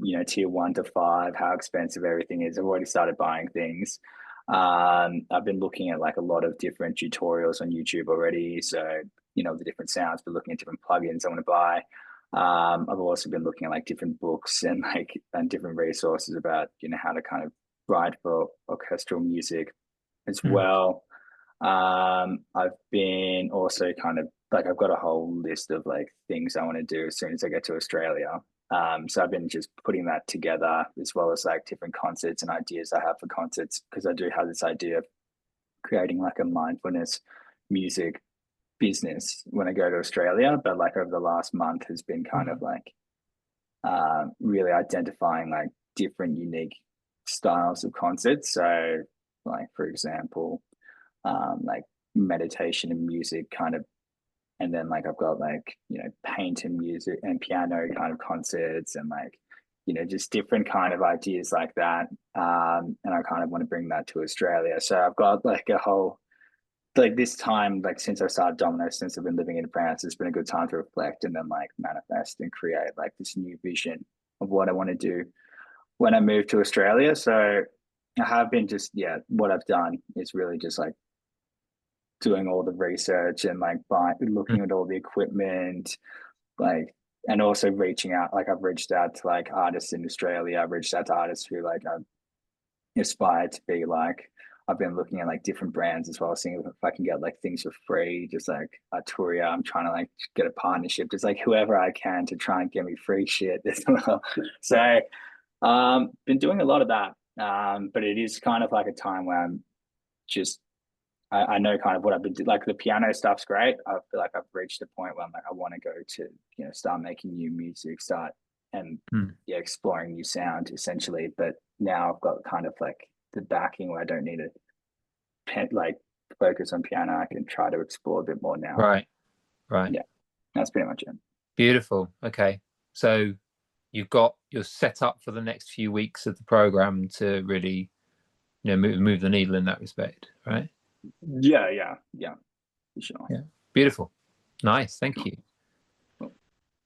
you know, tier 1 to 5, how expensive everything is. I've already started buying things. I've been looking at like a lot of different tutorials on YouTube already. So, you know, the different sounds, but looking at different plugins I want to buy. I've also been looking at like different books and different resources about, you know, how to kind of write for orchestral music as well. I've been also kind of like, I've got a whole list of like things I want to do as soon as I get to Australia. So I've been just putting that together, as well as like different concerts and ideas I have for concerts, because I do have this idea of creating like a mindfulness music business when I go to Australia. But like over the last month has been kind of like really identifying like different unique styles of concerts. So like, for example, like meditation and music kind of, and then like I've got like, you know, paint and music and piano kind of concerts, and like, you know, just different kind of ideas like that. And I kind of want to bring that to Australia. So I've got like a whole, like this time, like since I started Domino, since I've been living in France, it's been a good time to reflect and then like manifest and create like this new vision of what I want to do when I move to Australia. So I have been just, yeah, what I've done is really just like doing all the research and like looking at all the equipment, like, and also reaching out. Like I've reached out to like artists in Australia. I've reached out to artists who like I aspire to be like. I've been looking at like different brands as well, seeing if I can get like things for free, just like Arturia. I'm trying to like get a partnership, just like whoever I can to try and get me free shit as well. So been doing a lot of that. But it is kind of like a time where I'm just, I know kind of what I've been doing. Like the piano stuff's great. I feel like I've reached a point where I'm like, I want to go to, you know, start making new music, start and yeah, exploring new sound essentially. But now I've got kind of like the backing where I don't need to like focus on piano. I can try to explore a bit more now. Right. Yeah, that's pretty much it. Beautiful. Okay. So you're set up for the next few weeks of the program to really, you know, move the needle in that respect, right? Yeah, for sure. Yeah, beautiful, nice. Thank you.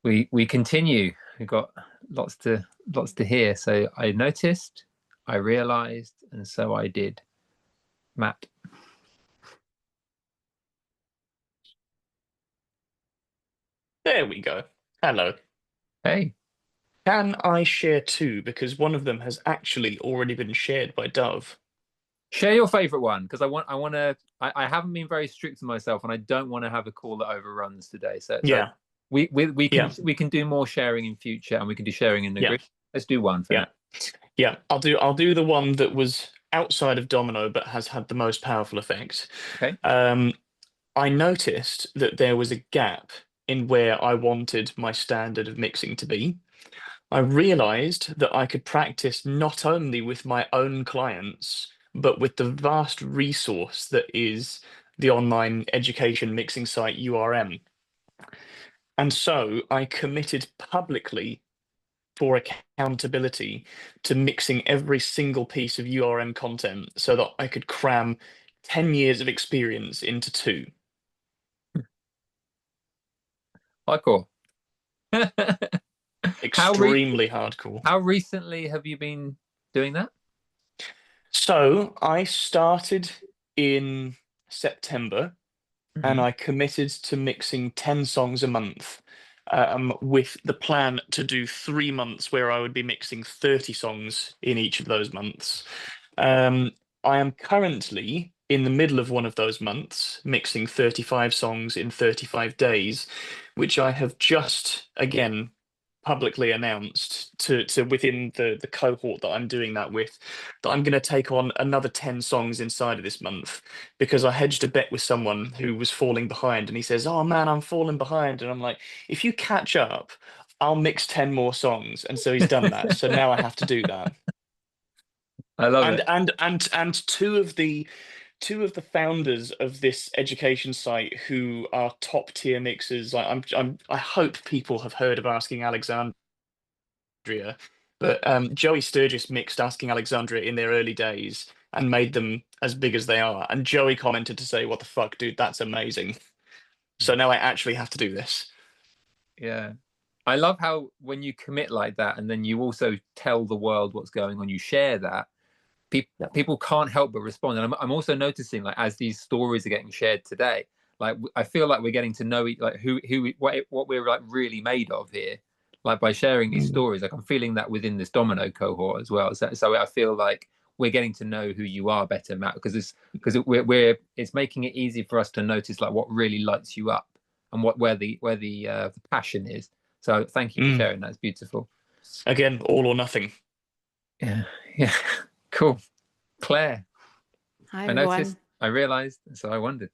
We continue. We've got lots to hear. So I noticed, I realized, and so I did. Matt. There we go. Hello. Hey. Can I share two? Because one of them has actually already been shared by Dove. Share your favorite one, because I haven't been very strict to myself, and I don't want to have a call that overruns today. So Yeah. we can do more sharing in future, and we can do sharing in the group. Let's do one for now. Yeah, I'll do the one that was outside of Domino but has had the most powerful effect. Okay. I noticed that there was a gap in where I wanted my standard of mixing to be. I realized that I could practice not only with my own clients, but with the vast resource that is the online education mixing site URM. And so I committed publicly for accountability to mixing every single piece of URM content so that I could cram 10 years of experience into 2. Hardcore. Extremely hardcore. How recently have you been doing that? So I started in September and I committed to mixing 10 songs a month, with the plan to do 3 months where I would be mixing 30 songs in each of those months. I am currently in the middle of one of those months, mixing 35 songs in 35 days, which I have just, again, publicly announced to within the cohort that I'm doing that with, that I'm going to take on another 10 songs inside of this month, because I hedged a bet with someone who was falling behind, and he says, "Oh man, I'm falling behind," and I'm like, "If you catch up, I'll mix 10 more songs." And so he's done that. So now I have to do that. I love it. And two of the founders of this education site who are top tier mixers. Like I hope people have heard of Asking Alexandria, but Joey Sturgis mixed Asking Alexandria in their early days and made them as big as they are. And Joey commented to say, "What the fuck, dude? That's amazing." So now I actually have to do this. Yeah. I love how when you commit like that, and then you also tell the world what's going on, you share that, people can't help but respond. And I'm also noticing, like, as these stories are getting shared today, like I feel like we're getting to know like what we're like really made of here, like by sharing these stories. Like I'm feeling that within this Domino cohort as well. So I feel like we're getting to know who you are better, Matt, because it's making it easy for us to notice like what really lights you up and where the passion is. So thank you for sharing. That's beautiful. Again, all or nothing. Yeah, yeah, cool. Claire, Hi, I noticed, everyone. I realized, so I wondered.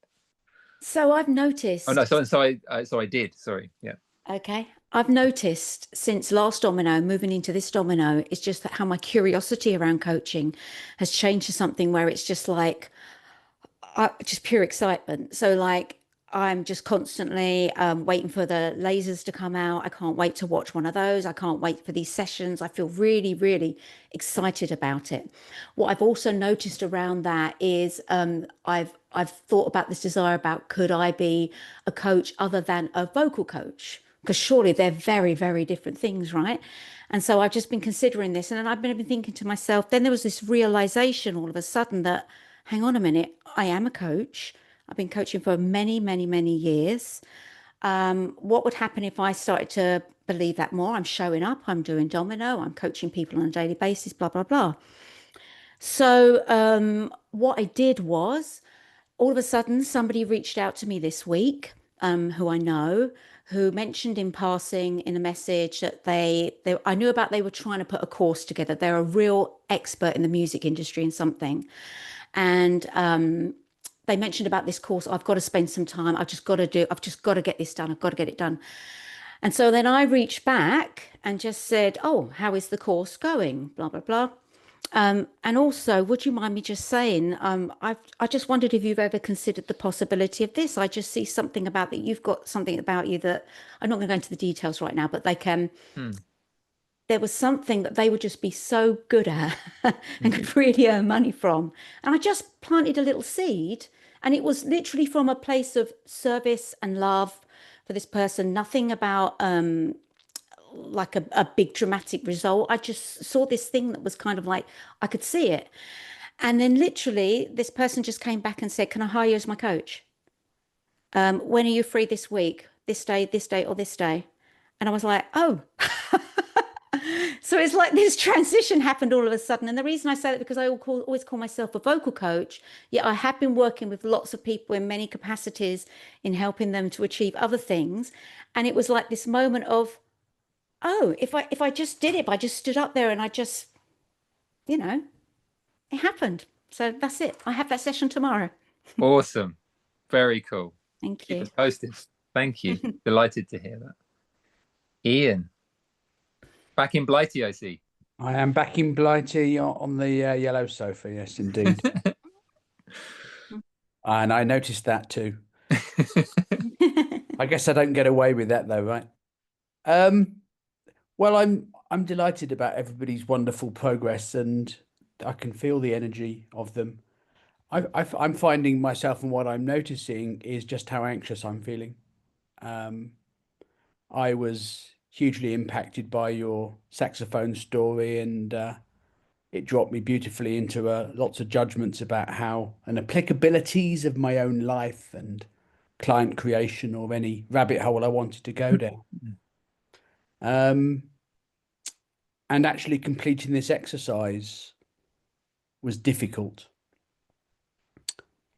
So I've Oh no, noticed, so I did. Sorry, yeah. okay, I've noticed since last Domino, moving into this Domino, it's just that how my curiosity around coaching has changed to something where it's just like, just pure excitement. So like I'm just constantly waiting for the lasers to come out. I can't wait to watch one of those. I can't wait for these sessions. I feel really, really excited about it. What I've also noticed around that is I've thought about this desire about could I be a coach other than a vocal coach? Because surely they're very, very different things, right? And so I've just been considering this, and then I've been thinking to myself. Then there was this realization all of a sudden that hang on a minute, I am a coach. I've been coaching for many, many, many years. What would happen if I started to believe that more? I'm showing up, I'm doing Domino, I'm coaching people on a daily basis, blah, blah, blah. So, what I did was all of a sudden somebody reached out to me this week, who I know, who mentioned in passing in a message that I knew about they were trying to put a course together. They're a real expert in the music industry in something. And they mentioned about this course. I've got to spend some time. I've just got to get this done. I've got to get it done. And so then I reached back and just said, oh, how is the course going? Blah, blah, blah. And also, would you mind me just saying, I just wondered if you've ever considered the possibility of this. I just see something about that. You've got something about you that I'm not going to go into the details right now, but they can. There was something that they would just be so good at and could really earn money from. And I just planted a little seed, and it was literally from a place of service and love for this person, nothing about like a big dramatic result. I just saw this thing that was kind of like I could see it. And then literally this person just came back and said, can I hire you as my coach? When are you free this week? This day, or this day? And I was like, oh. So it's like this transition happened all of a sudden. And the reason I say that because I always call myself a vocal coach, yet I have been working with lots of people in many capacities in helping them to achieve other things. And it was like this moment of, oh, if I just did it, if I just stood up there and I just, it happened. So that's it. I have that session tomorrow. Awesome. Very cool. Thank Keep you. us posted. Thank you. Delighted to hear that. Ian, back in Blighty, I see. I am back in Blighty on the yellow sofa. Yes, indeed. And I noticed that too. I guess I don't get away with that though, right? Well, I'm delighted about everybody's wonderful progress, and I can feel the energy of them. I'm finding myself, and what I'm noticing is just how anxious I'm feeling. I was hugely impacted by your saxophone story, and it dropped me beautifully into lots of judgments about how and applicabilities of my own life and client creation or any rabbit hole I wanted to go down. And actually completing this exercise was difficult.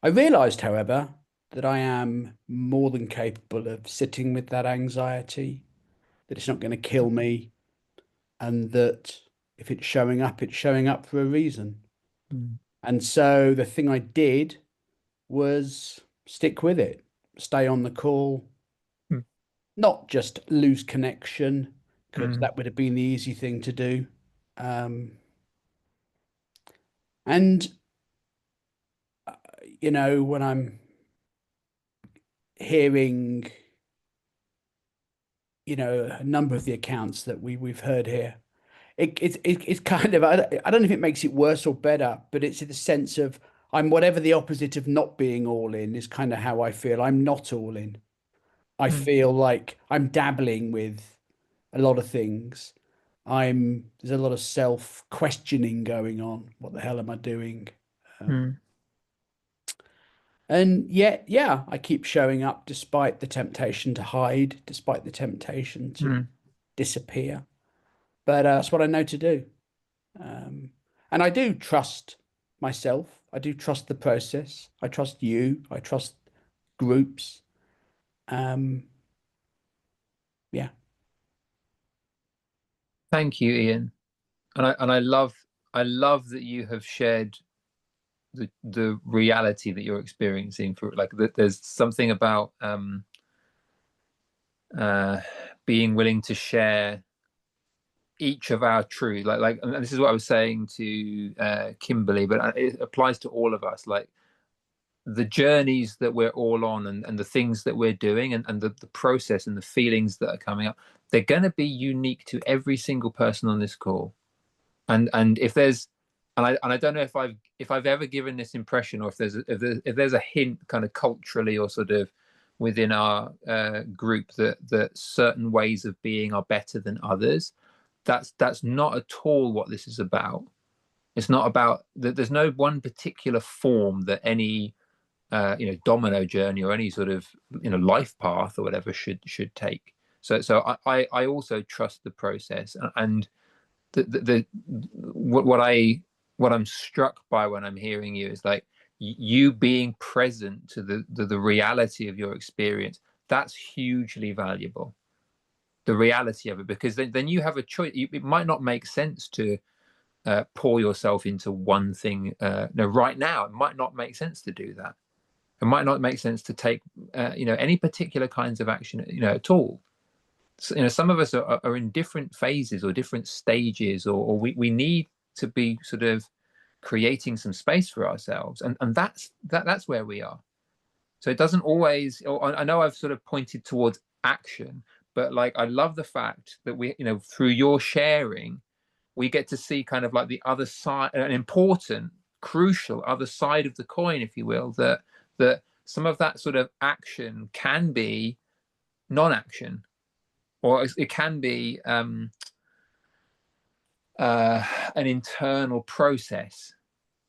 I realized, however, that I am more than capable of sitting with that anxiety, that it's not going to kill me, and that if it's showing up for a reason. And so the thing I did was stick with it, stay on the call, not just lose connection, because that would have been the easy thing to do. And, when I'm hearing, a number of the accounts that we've heard here, it's kind of, I don't know if it makes it worse or better, but it's the sense of I'm whatever the opposite of not being all in is kind of how I feel. I'm not all in. I feel like I'm dabbling with a lot of things. There's a lot of self-questioning going on. What the hell am I doing? And yet, yeah, I keep showing up despite the temptation to hide, despite the temptation to disappear. But that's what I know to do. And I do trust myself. I do trust the process. I trust you. I trust groups. Yeah. Thank you, Ian. And I love that you have shared the reality that you're experiencing. For like that, there's something about being willing to share each of our truths. And this is what I was saying to Kimberly, but it applies to all of us. Like the journeys that we're all on, and the things that we're doing, and the process and the feelings that are coming up, they're going to be unique to every single person on this call. And if there's, and I don't know if I've ever given this impression, or if there's a hint kind of culturally or sort of within our group that certain ways of being are better than others. That's not at all what this is about. It's not about that. There's no one particular form that any domino journey or any sort of life path or whatever should take. So I also trust the process, and what I'm struck by when I'm hearing you is like you being present to the reality of your experience. That's hugely valuable, the reality of it, because then you have a choice. It might not make sense to pour yourself into one thing. No, right now it might not make sense to do that. It might not make sense to take any particular kinds of action at all. So, some of us are in different phases or different stages, or we need to be sort of creating some space for ourselves, and that's where we are. So it doesn't always, I know I've sort of pointed towards action, but like I love the fact that we, through your sharing, we get to see kind of like the other side, an important, crucial other side of the coin, if you will, that some of that sort of action can be non-action, or it can be an internal process.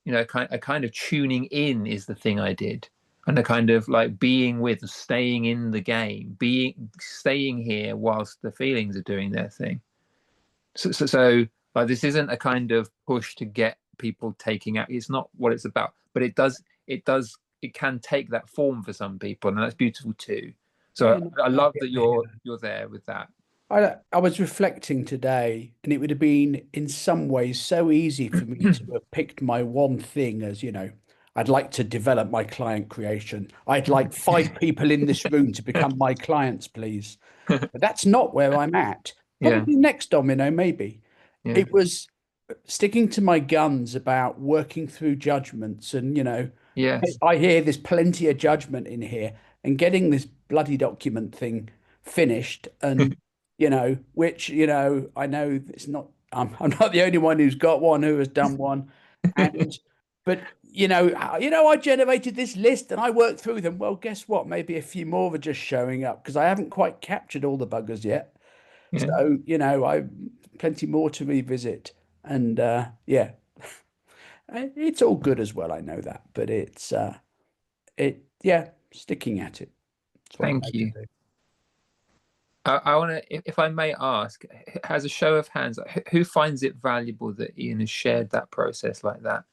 A kind of tuning in is the thing I did, and a kind of like being with, staying in the game, staying here whilst the feelings are doing their thing. So like this isn't a kind of push to get people taking out. It's not what it's about, but it can take that form for some people, and that's beautiful too. So I love that you're there with that. I was reflecting today, and it would have been in some ways so easy for me to have picked my one thing as, I'd like to develop my client creation. I'd like 5 people in this room to become my clients, please. But that's not where I'm at. Probably next domino, maybe. Yeah. It was sticking to my guns about working through judgments, and Yes. I hear there's plenty of judgment in here, and getting this bloody document thing finished, and which I know it's not, I'm not the only one who's got one, who has done one, and but I generated this list and I worked through them. Well, guess what? Maybe a few more are just showing up because I haven't quite captured all the buggers yet. Yeah. So I plenty more to revisit, and it's all good as well. I know that, but it's sticking at it. That's what I Thank like to you. do. I want to, if I may ask, as a show of hands, who finds it valuable that Ian has shared that process like that?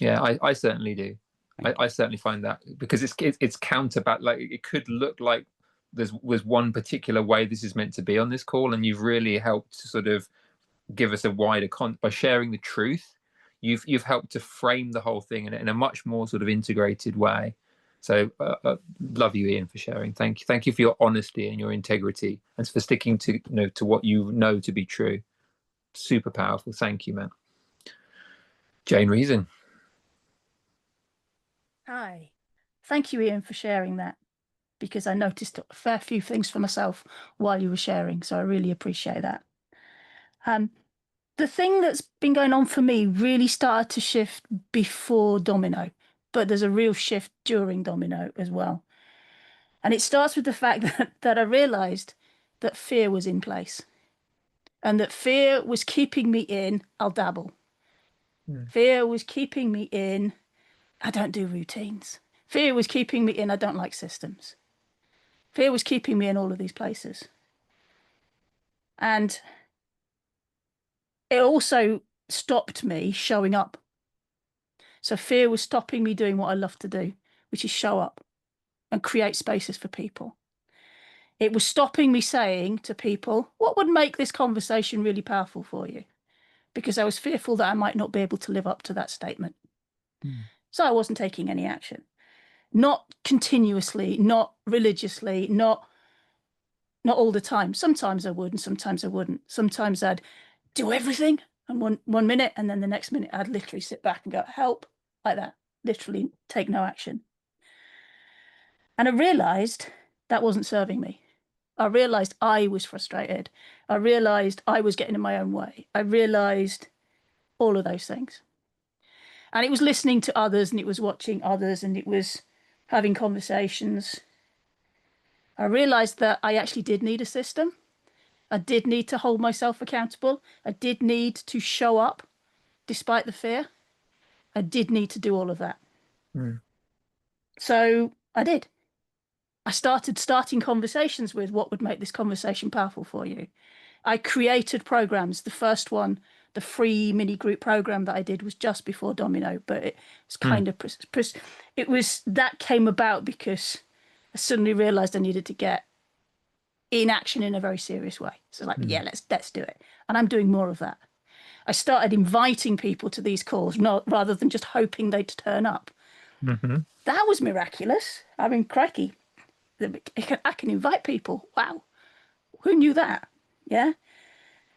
Yeah, I certainly do. I certainly find that, because it's counterback. Like it could look like was one particular way this is meant to be on this call, and you've really helped to sort of give us a wider by sharing the truth. You've helped to frame the whole thing in a much more sort of integrated way. So love you, Ian, for sharing. Thank you for your honesty and your integrity, and for sticking to to what you know to be true. Super powerful. Thank you, man. Jane Reason. Hi. Thank you, Ian, for sharing that, because I noticed a fair few things for myself while you were sharing. So I really appreciate that. The thing that's been going on for me really started to shift before Domino, but there's a real shift during Domino as well. And it starts with the fact that I realized that fear was in place, and that fear was keeping me in, I'll dabble. Fear was keeping me in, I don't do routines. Fear was keeping me in, I don't like systems. Fear was keeping me in all of these places. And it also stopped me showing up. So fear was stopping me doing what I love to do, which is show up and create spaces for people. It was stopping me saying to people, what would make this conversation really powerful for you? Because I was fearful that I might not be able to live up to that statement. So I wasn't taking any action. Not continuously, not religiously, not all the time. Sometimes I would and sometimes I wouldn't. Sometimes I'd do everything and one minute, and then the next minute I'd literally sit back and go, help, like that, literally take no action. And I realized that wasn't serving me. I realized I was frustrated. I realized I was getting in my own way. I realized all of those things. And it was listening to others, and it was watching others, and it was having conversations. I realized that I actually did need a system. I did need to hold myself accountable. I did need to show up despite the fear. I did need to do all of that. So I did. I starting conversations with what would make this conversation powerful for you. I created programs. The first one, the free mini group program that I did, was just before Domino, but it was kind of, it was, that came about because I suddenly realized I needed to get in action in a very serious way. So like, yeah, let's do it. And I'm doing more of that. I started inviting people to these calls, rather than just hoping they'd turn up. That was miraculous. I mean, crikey, I can invite people. Wow. Who knew that? Yeah.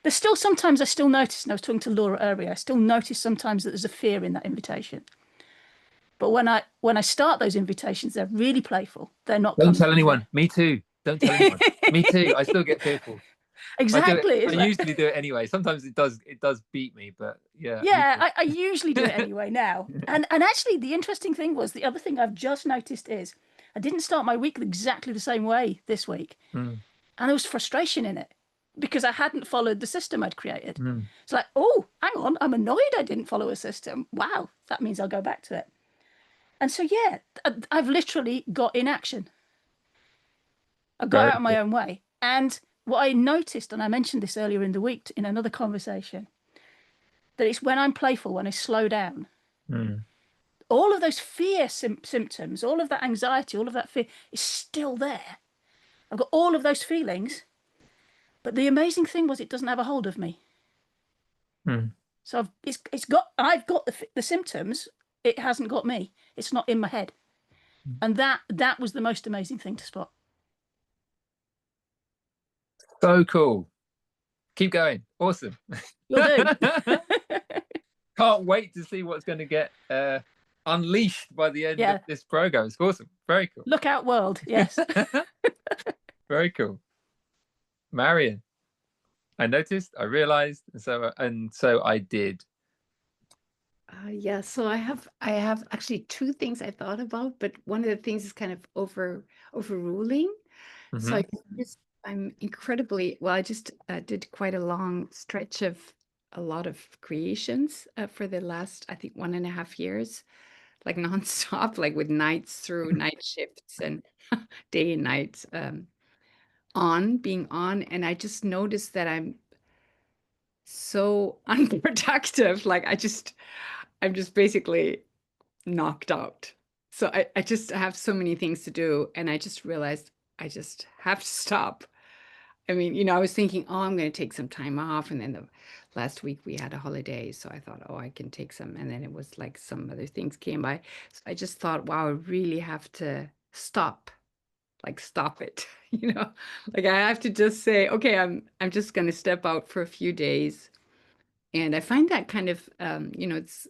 There's still sometimes I still notice, and I was talking to Laura earlier, I still notice sometimes that there's a fear in that invitation. But when I start those invitations, they're really playful. They're not. Don't tell anyone. Me too. Don't tell anyone. Me too. I still get fearful. Exactly. I usually do it anyway. Sometimes it does beat me, but yeah. Yeah, I usually do it anyway now. And actually, the interesting thing was, the other thing I've just noticed is I didn't start my week exactly the same way this week. And there was frustration in it because I hadn't followed the system I'd created. It's like, oh, hang on, I'm annoyed I didn't follow a system. Wow, that means I'll go back to it. And so, yeah, I've literally got in action. I got out of my own way. And what I noticed, and I mentioned this earlier in the week in another conversation, that it's when I'm playful, when I slow down, all of those fear symptoms, all of that anxiety, all of that fear is still there. I've got all of those feelings, but the amazing thing was it doesn't have a hold of me. So I've got the symptoms. It hasn't got me. It's not in my head. And that was the most amazing thing to spot. So cool. Keep going. Awesome. You'll do. Can't wait to see what's going to get unleashed by the end of this program. It's awesome. Very cool. Look out, world. Yes. Very cool. Marion, I noticed, I realized, and so I did. Yeah, so I have actually two things I thought about, but one of the things is kind of overruling. So I'm incredibly well. I just did quite a long stretch of a lot of creations for the last, I think, 1.5 years, like nonstop, like with nights through night shifts and day and night being on. And I just noticed that I'm so unproductive. Like I'm just basically knocked out. So I just have so many things to do. And I just realized I just have to stop. I mean, I was thinking, oh, I'm going to take some time off. And then last week we had a holiday. So I thought, oh, I can take some. And then it was like some other things came by. So I just thought, wow, I really have to stop. Like, stop it. Like I have to just say, okay, I'm just going to step out for a few days. And I find that kind of, it's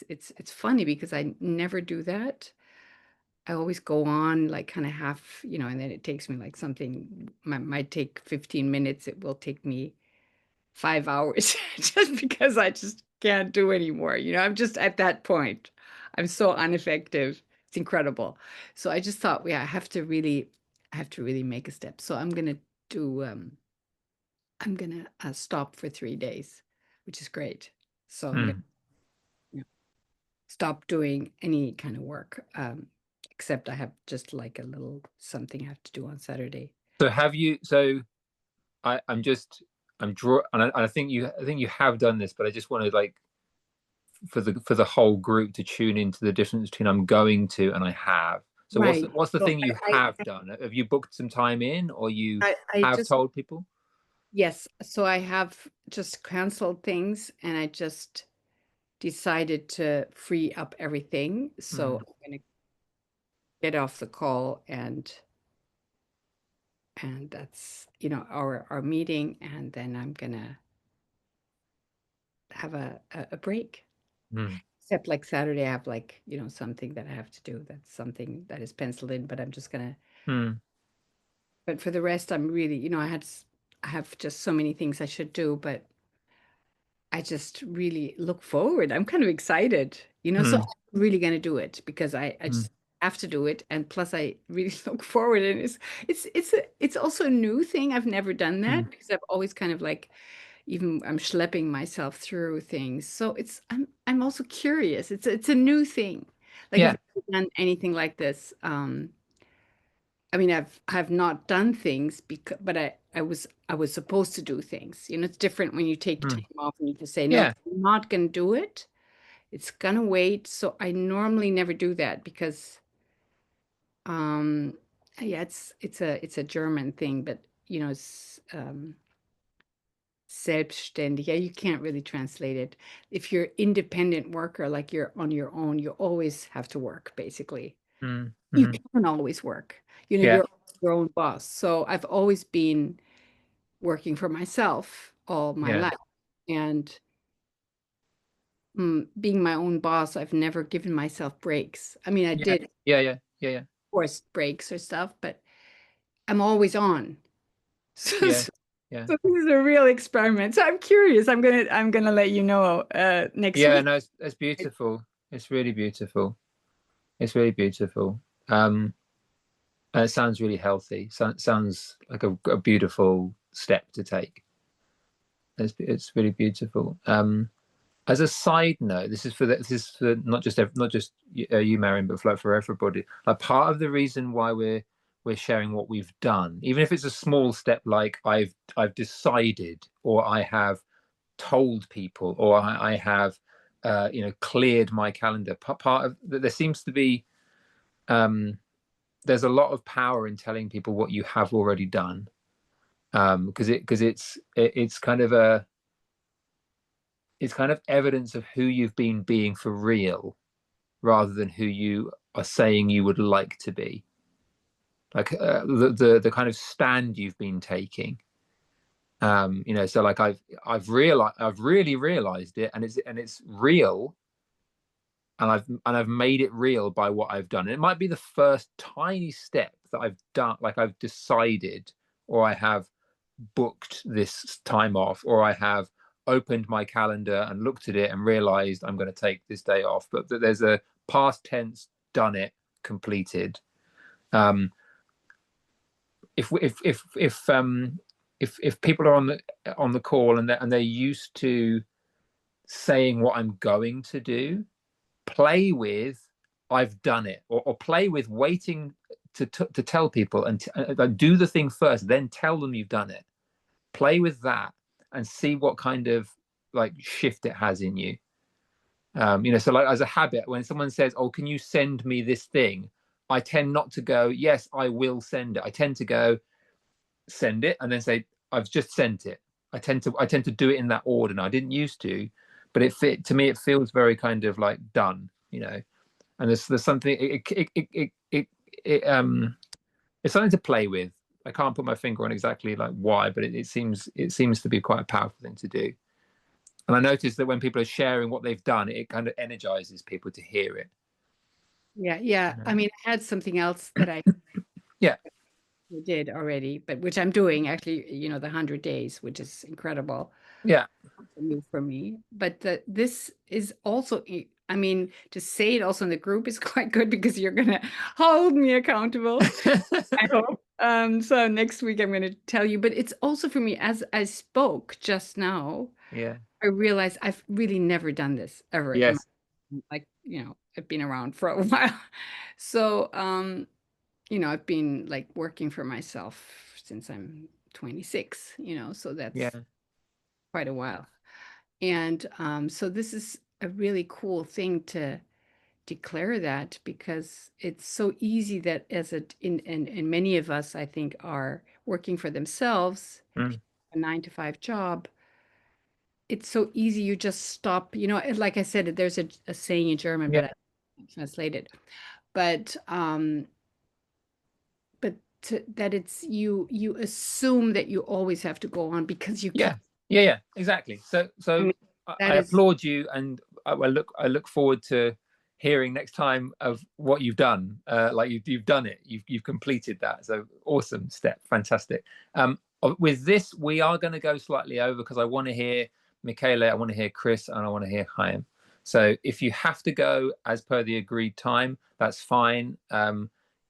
it's funny because I never do that. I always go on like kind of half, and then it takes me like something might take 15 minutes. It will take me 5 hours just because I just can't do anymore. I'm just at that point. I'm so ineffective. It's incredible. So I just thought, yeah, I have to really make a step. So I'm going to stop for 3 days, which is great. So I'm going to stopped doing any kind of work, except I have just like a little something I have to do on Saturday. So have you? So I'm draw, and I think you have done this, but I just want to like for the whole group to tune into the difference between I'm going to and I have. So Right. what's the So thing you have done? Have you booked some time in, or you I have just told people? yes. So I have just canceled things, and I just decided to free up everything. So I'm gonna get off the call, and that's our meeting, and then I'm gonna have a break. Except like Saturday, I have like something that I have to do. That's something that is penciled in, but I'm just gonna. But for the rest, I'm really I have just so many things I should do, but I just really look forward. I'm kind of excited, so I'm really gonna do it because I just have to do it, and plus I really look forward, and it's also a new thing. I've never done that because I've always kind of like even I'm schlepping myself through things. So I'm also curious. It's a new thing. Like I've never done anything like this. I mean, I've not done things because, but I was supposed to do things. It's different when you take time off and you just say, no, I'm not gonna do it. It's gonna wait. So I normally never do that because, yeah, it's a German thing, but it's selbstständig. Yeah, you can't really translate it. If you're independent worker, like you're on your own, you always have to work, basically. You can always work. You're your own boss. So I've always been working for myself all my life. And being my own boss, I've never given myself breaks. I mean, I did forced breaks or stuff, but I'm always on. So this is a real experiment. So I'm curious. I'm gonna let you know next week. Yeah, no, it's beautiful. It's really beautiful. It's really beautiful. It sounds really healthy. Sounds like a beautiful step to take. It's really beautiful. As a side note, this is for not just you, Marion, but for everybody. Like part of the reason why we're sharing what we've done, even if it's a small step, like I've decided, or I have told people, or I have cleared my calendar. Part of there seems to be there's a lot of power in telling people what you have already done, because it's kind of evidence of who you've been being for real, rather than who you are saying you would like to be. Like the kind of stand you've been taking. So like I've really realized it, and it's real, and I've made it real by what I've done. And it might be the first tiny step that I've done, like I've decided, or I have booked this time off, or I have opened my calendar and looked at it and realized I'm going to take this day off. But there's a past tense, done it, completed. If people are on the call and they're used to saying what I'm going to do, play with I've done it, or play with waiting to tell people, and do the thing first, then tell them you've done it. Play with that and see what kind of like shift it has in you. So like as a habit, when someone says, oh, can you send me this thing, I tend not to go, yes, I will send it. I tend to go, send it, and then say, I've just sent it. I tend to do it in that order. And I didn't used to, but to me it feels very kind of like done, and there's something it's something to play with. I can't put my finger on exactly like why, but it seems to be quite a powerful thing to do. And I noticed that when people are sharing what they've done, it kind of energizes people to hear it. Yeah. I mean, I had something else that I did already, but which I'm doing actually, the 100 days, which is incredible. Yeah. New for me. But this is also, I mean, to say it also in the group is quite good because you're going to hold me accountable. I hope. So next week I'm going to tell you, but it's also for me, as I spoke just now, Yeah. I realized I've really never done this ever. Yes. like, I've been around for a while. So, I've been like working for myself since I'm 26, so that's quite a while. And so this is a really cool thing to declare that, because it's so easy that and many of us, I think, are working for themselves, a 9 to 5 job. It's so easy. You just stop, like I said, there's a saying in German, but I can't translate it. But that it's you assume that you always have to go on because you can. Yeah, exactly. So I applaud you, and I look forward to hearing next time of what you've done. Like you've done it. You've completed that. So awesome step, fantastic. With this, we are going to go slightly over because I want to hear Michele, I want to hear Chris, and I want to hear Chaim. So if you have to go as per the agreed time, that's fine.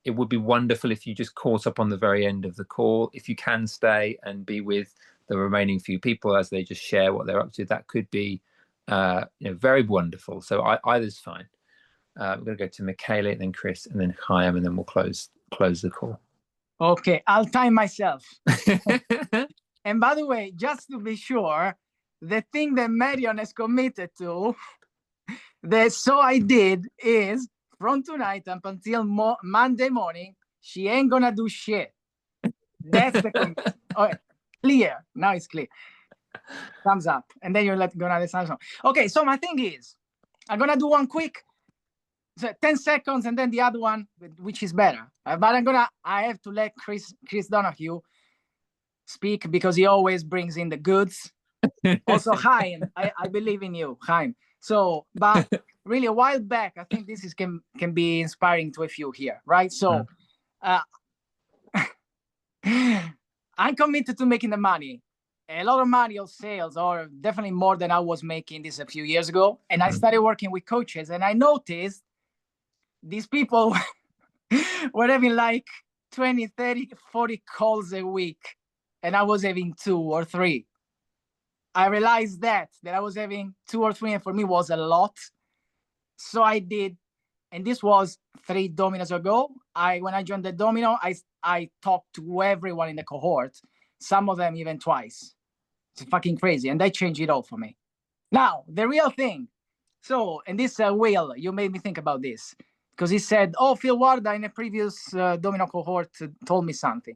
It would be wonderful if you just caught up on the very end of the call. If you can stay and be with the remaining few people as they just share what they're up to, that could be very wonderful. So either's fine. I'm going to go to Michele, then Chris, and then Chaim, and then we'll close the call. Okay, I'll time myself. And by the way, just to be sure, the thing that Marion has committed to, so I did, is from tonight up until Monday morning, she ain't gonna do shit. That's the commitment. Okay, clear. Now it's clear. Thumbs up. And then you're gonna listen. Okay, so my thing is, I'm gonna do one quick, so 10 seconds, and then the other one, which is better. But I have to let Chris Donahue speak because he always brings in the goods. Also, Chaim, I believe in you, Chaim. So, but really, a while back, I think this can be inspiring to a few here, right? So, I'm committed to making the money. A lot of money of sales, or definitely more than I was making this a few years ago. And I started working with coaches, and I noticed these people were having like 20, 30, 40 calls a week, and I was having 2 or 3. I realized that I was having 2 or 3, and for me was a lot. So I did, and this was 3 Dominos ago. When I joined the Domino, I talked to everyone in the cohort, some of them even twice. It's fucking crazy, and they changed it all for me. Now, the real thing. So, and this Will, you made me think about this, because he said, oh, Phil Warda in a previous Domino cohort told me something.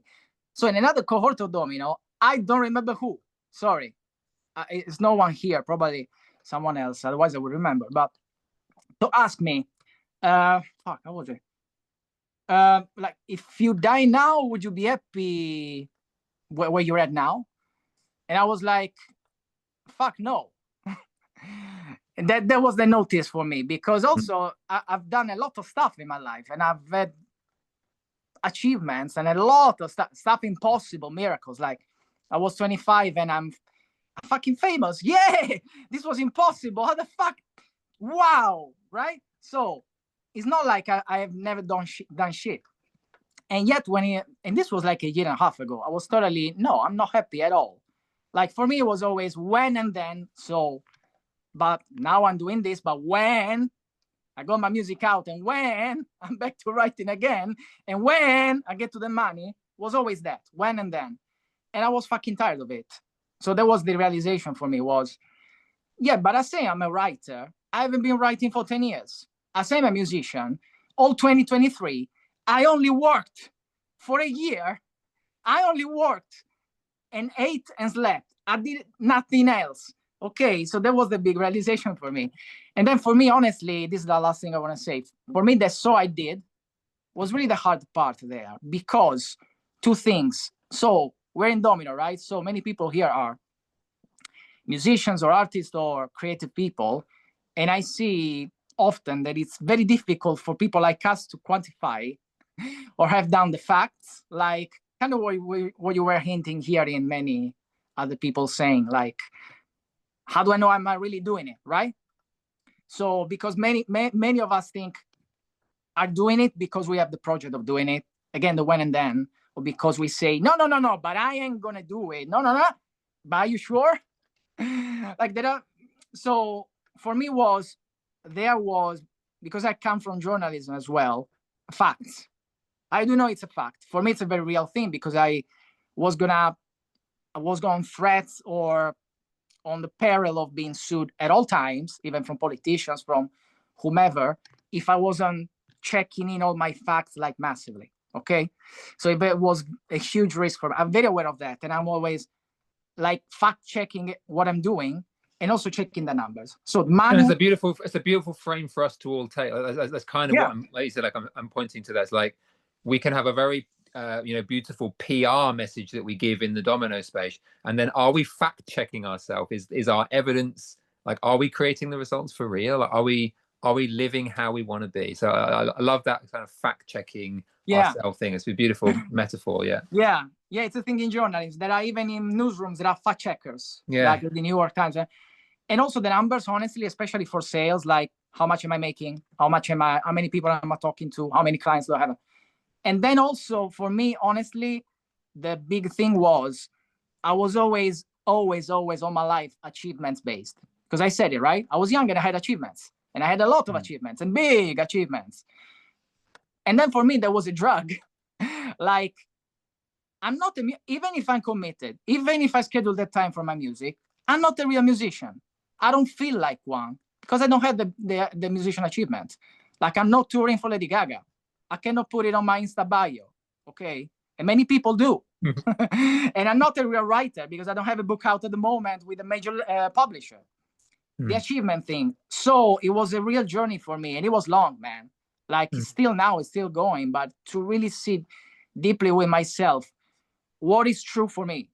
So in another cohort of Domino, I don't remember who, sorry. It's no one here, probably someone else, otherwise I would remember. But to ask me, how was it? Like, if you die now, would you be happy where you're at now? And I was like, fuck no. And that was the notice for me, because also I've done a lot of stuff in my life, and I've had achievements and a lot of stuff impossible, miracles. Like, I was 25 and I'm fucking famous. Yeah, this was impossible. How the fuck? Wow, right? So it's not like I have never done shit. And yet and this was like a year and a half ago, I was totally, no, I'm not happy at all. Like, for me, it was always when and then. So, but now I'm doing this, but when I got my music out, and when I'm back to writing again, and when I get to the money, was always that, when and then. And I was fucking tired of it. So that was the realization for me was, yeah, but I say I'm a writer. I haven't been writing for 10 years. I say I'm a musician. All 2023, I only worked for a year. I only worked and ate and slept. I did nothing else. Okay, so that was the big realization for me. And then for me, honestly, this is the last thing I want to say. For me, the so I did was really the hard part there, because 2 things. So we're in Domino, right? So many people here are musicians or artists or creative people. And I see often that it's very difficult for people like us to quantify or have down the facts, like kind of what you were hinting here in many other people saying, like, how do I know am I really doing it, right? So because many of us think are doing it because we have the project of doing it, again, the when and then, or because we say, no, but I ain't gonna do it. No, but are you sure? Like, there are, so for me was, there was, because I come from journalism as well, facts. I do know it's a fact. For me, it's a very real thing because I was going threats or on the peril of being sued at all times, even from politicians, from whomever, if I wasn't checking in all my facts like massively. Okay. So it was a huge risk for me. I'm very aware of that. And I'm always like fact checking what I'm doing and also checking the numbers. So and it's a beautiful frame for us to all take. That's kind of what I'm, like you said, like I'm pointing to. That's like, we can have a very beautiful PR message that we give in the Domino space, and then are we fact checking ourselves? Is our evidence, like, are we creating the results for real? Are we living how we want to be? So I love that kind of fact checking ourselves thing. It's a beautiful metaphor. Yeah, it's a thing in journalism. There are even in newsrooms there are fact checkers, like the New York Times, and also the numbers, honestly, especially for sales, like how much am I making, how many people am I talking to, how many clients do I have. And then also for me, honestly, the big thing was I was always all my life achievements based, because I said it, right? I was young and I had achievements, and I had a lot of achievements and big achievements. And then for me, there was a drug. Like, I'm not, even if I'm committed, even if I schedule that time for my music, I'm not a real musician. I don't feel like one because I don't have the musician achievement. Like, I'm not touring for Lady Gaga. I cannot put it on my Insta bio, okay? And many people do. And I'm not a real writer because I don't have a book out at the moment with a major publisher. The achievement thing. So it was a real journey for me, and it was long, man. Like, it's still going, but to really sit deeply with myself, what is true for me?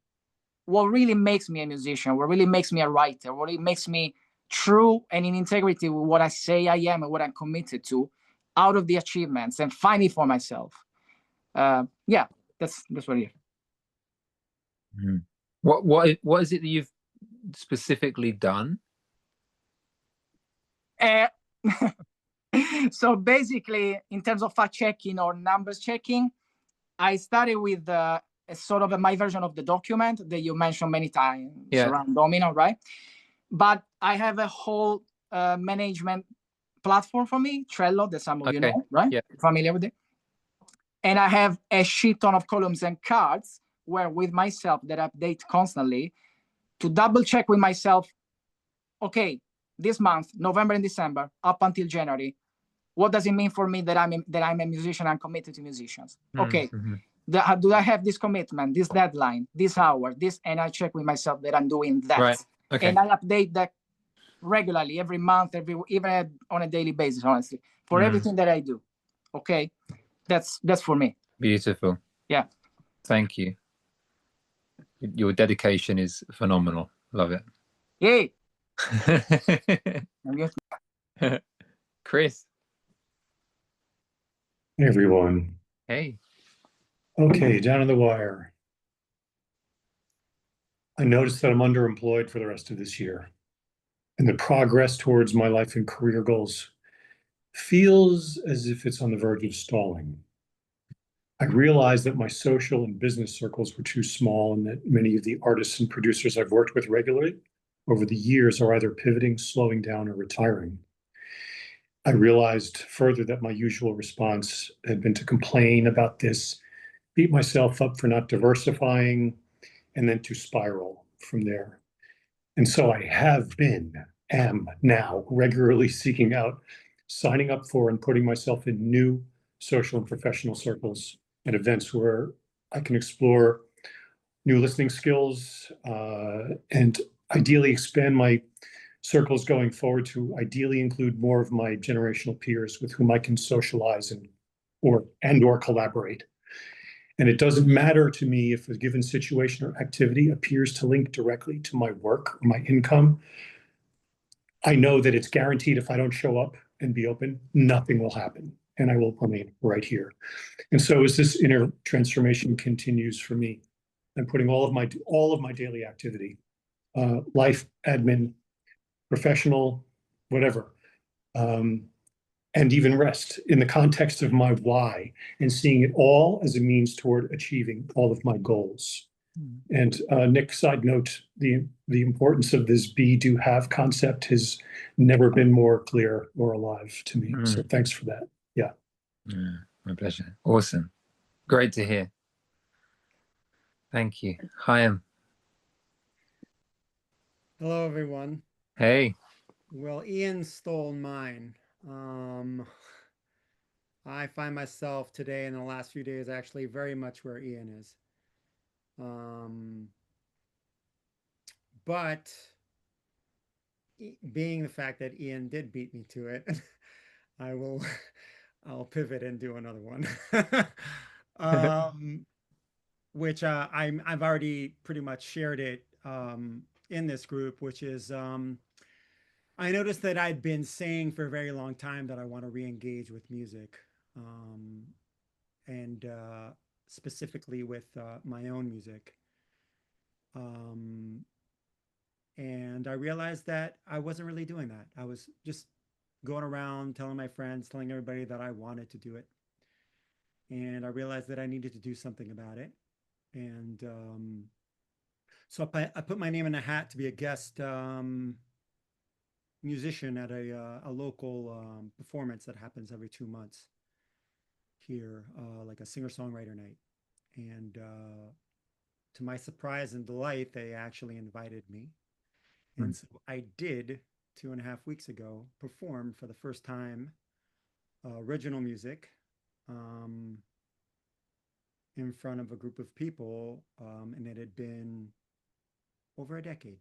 What really makes me a musician? What really makes me a writer? What really makes me true and in integrity with what I say I am and what I'm committed to, out of the achievements, and find it for myself. That's what it is. What is it that you've specifically done? So basically, in terms of fact checking or numbers checking, I started with a sort of my version of the document that you mentioned many times around Domino, right? But I have a whole management platform for me, Trello, that some of you know, right? Familiar with it? And I have a shit ton of columns and cards where with myself that I update constantly to double check with myself, okay, this month, November and December, up until January, what does it mean for me that I'm a musician? I'm committed to musicians. Okay, do I have this commitment, this deadline, this hour, this, and I check with myself that I'm doing that. Right. Okay. And I update that regularly, every month, even on a daily basis, honestly, for everything that I do. Okay, that's for me. Beautiful. Yeah. Thank you. Your dedication is phenomenal. Love it. Yay. Chris. Hey, everyone. Hey. Okay, down on the wire. I noticed that I'm underemployed for the rest of this year, and the progress towards my life and career goals feels as if it's on the verge of stalling. I realized that my social and business circles were too small, and that many of the artists and producers I've worked with regularly over the years are either pivoting, slowing down, or retiring. I realized further that my usual response had been to complain about this, beat myself up for not diversifying, and then to spiral from there. And so I am now regularly seeking out, signing up for, and putting myself in new social and professional circles and events where I can explore new listening skills and ideally expand my circles going forward to ideally include more of my generational peers with whom I can socialize or collaborate. And it doesn't matter to me if a given situation or activity appears to link directly to my work or my income. I know that it's guaranteed if I don't show up and be open, nothing will happen, and I will remain right here. And so as this inner transformation continues for me, I'm putting all of my daily activity, life, admin, professional, whatever, and even rest in the context of my why, and seeing it all as a means toward achieving all of my goals. And Nick, side note, the importance of this be, do, have concept has never been more clear or alive to me. So thanks for that. Yeah. My pleasure. Awesome. Great to hear. Thank you. Chaim. Hello, everyone. Hey. Well, Ian stole mine. I find myself today in the last few days actually very much where Ian is. But being the fact that Ian did beat me to it, I'll pivot and do another one. Which I've already pretty much shared it in this group, which is I noticed that I'd been saying for a very long time that I want to re-engage with music, and specifically with my own music. And I realized that I wasn't really doing that. I was just going around telling my friends, telling everybody that I wanted to do it. And I realized that I needed to do something about it. And so I put my name in a hat to be a guest musician at a local performance that happens every 2 months here, like a singer-songwriter night. And to my surprise and delight, they actually invited me. And so I did 2.5 weeks ago perform for the first time original music in front of a group of people, and it had been over a decade.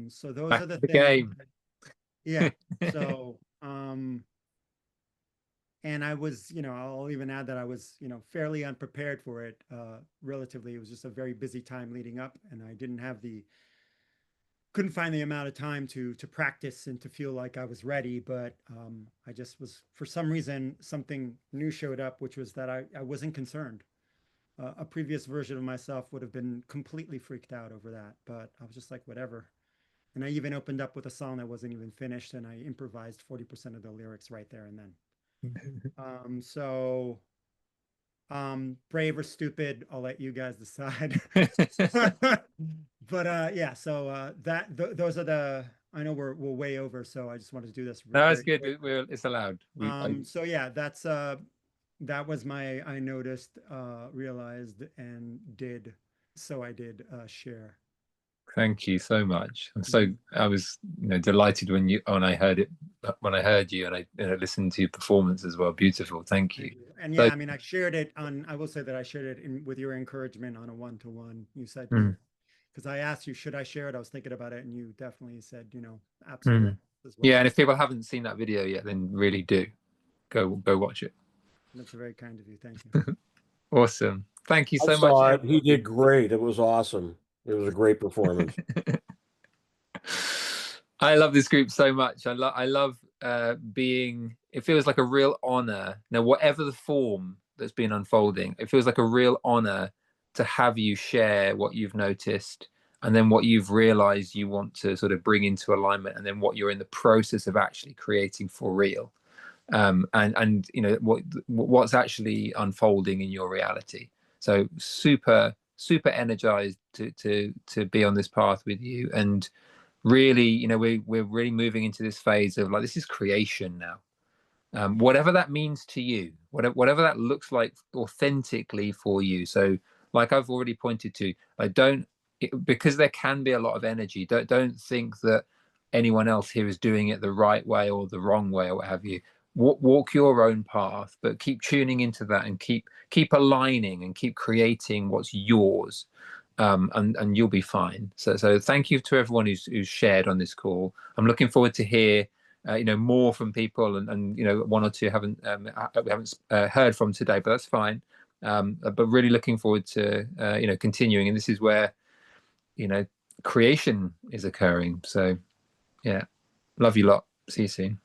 So those Back are the to the things. game. Yeah. So and I was, I'll even add that I was, fairly unprepared for it. Relatively, it was just a very busy time leading up, and I couldn't find the amount of time to practice and to feel like I was ready. But I just was, for some reason, something new showed up, which was that I wasn't concerned. A previous version of myself would have been completely freaked out over that, but I was just like, whatever. And I even opened up with a song that wasn't even finished, and I improvised 40% of the lyrics right there and then. So brave or stupid, I'll let you guys decide. But yeah, so those are the, I know we're way over, so I just wanted to do this. No, it's good. It's allowed. So yeah, that was my, I noticed, realized, and did. So I did share. Thank you so much. I was delighted when I heard it, when I heard you, and I listened to your performance as well. Beautiful. Thank you. And yeah, I mean, I shared it on, I will say that I shared it with your encouragement on a one-to-one. You said, because I asked you, should I share it? I was thinking about it, and you definitely said, absolutely. As well. Yeah, and if people haven't seen that video yet, then really do go watch it. That's very kind of you. Thank you. Awesome. Thank you so much. much. He did great. It was awesome. It was a great performance. I love this group so much. I love being, it feels like a real honor. Now, whatever the form that's been unfolding, it feels like a real honor to have you share what you've noticed, and then what you've realized you want to sort of bring into alignment, and then what you're in the process of actually creating for real. And what's actually unfolding in your reality. So super energized to be on this path with you, and really, we're really moving into this phase of like, this is creation now. Whatever that means to you, whatever that looks like authentically for you. So like I've already pointed to, because there can be a lot of energy, don't think that anyone else here is doing it the right way or the wrong way or what have you. Walk your own path, but keep tuning into that, and keep aligning and keep creating what's yours, and you'll be fine. So thank you to everyone who's shared on this call. I'm looking forward to hear more from people, and one or two we haven't heard from today, but that's fine. But really looking forward to continuing, and this is where creation is occurring. So yeah, love you lot. See you soon.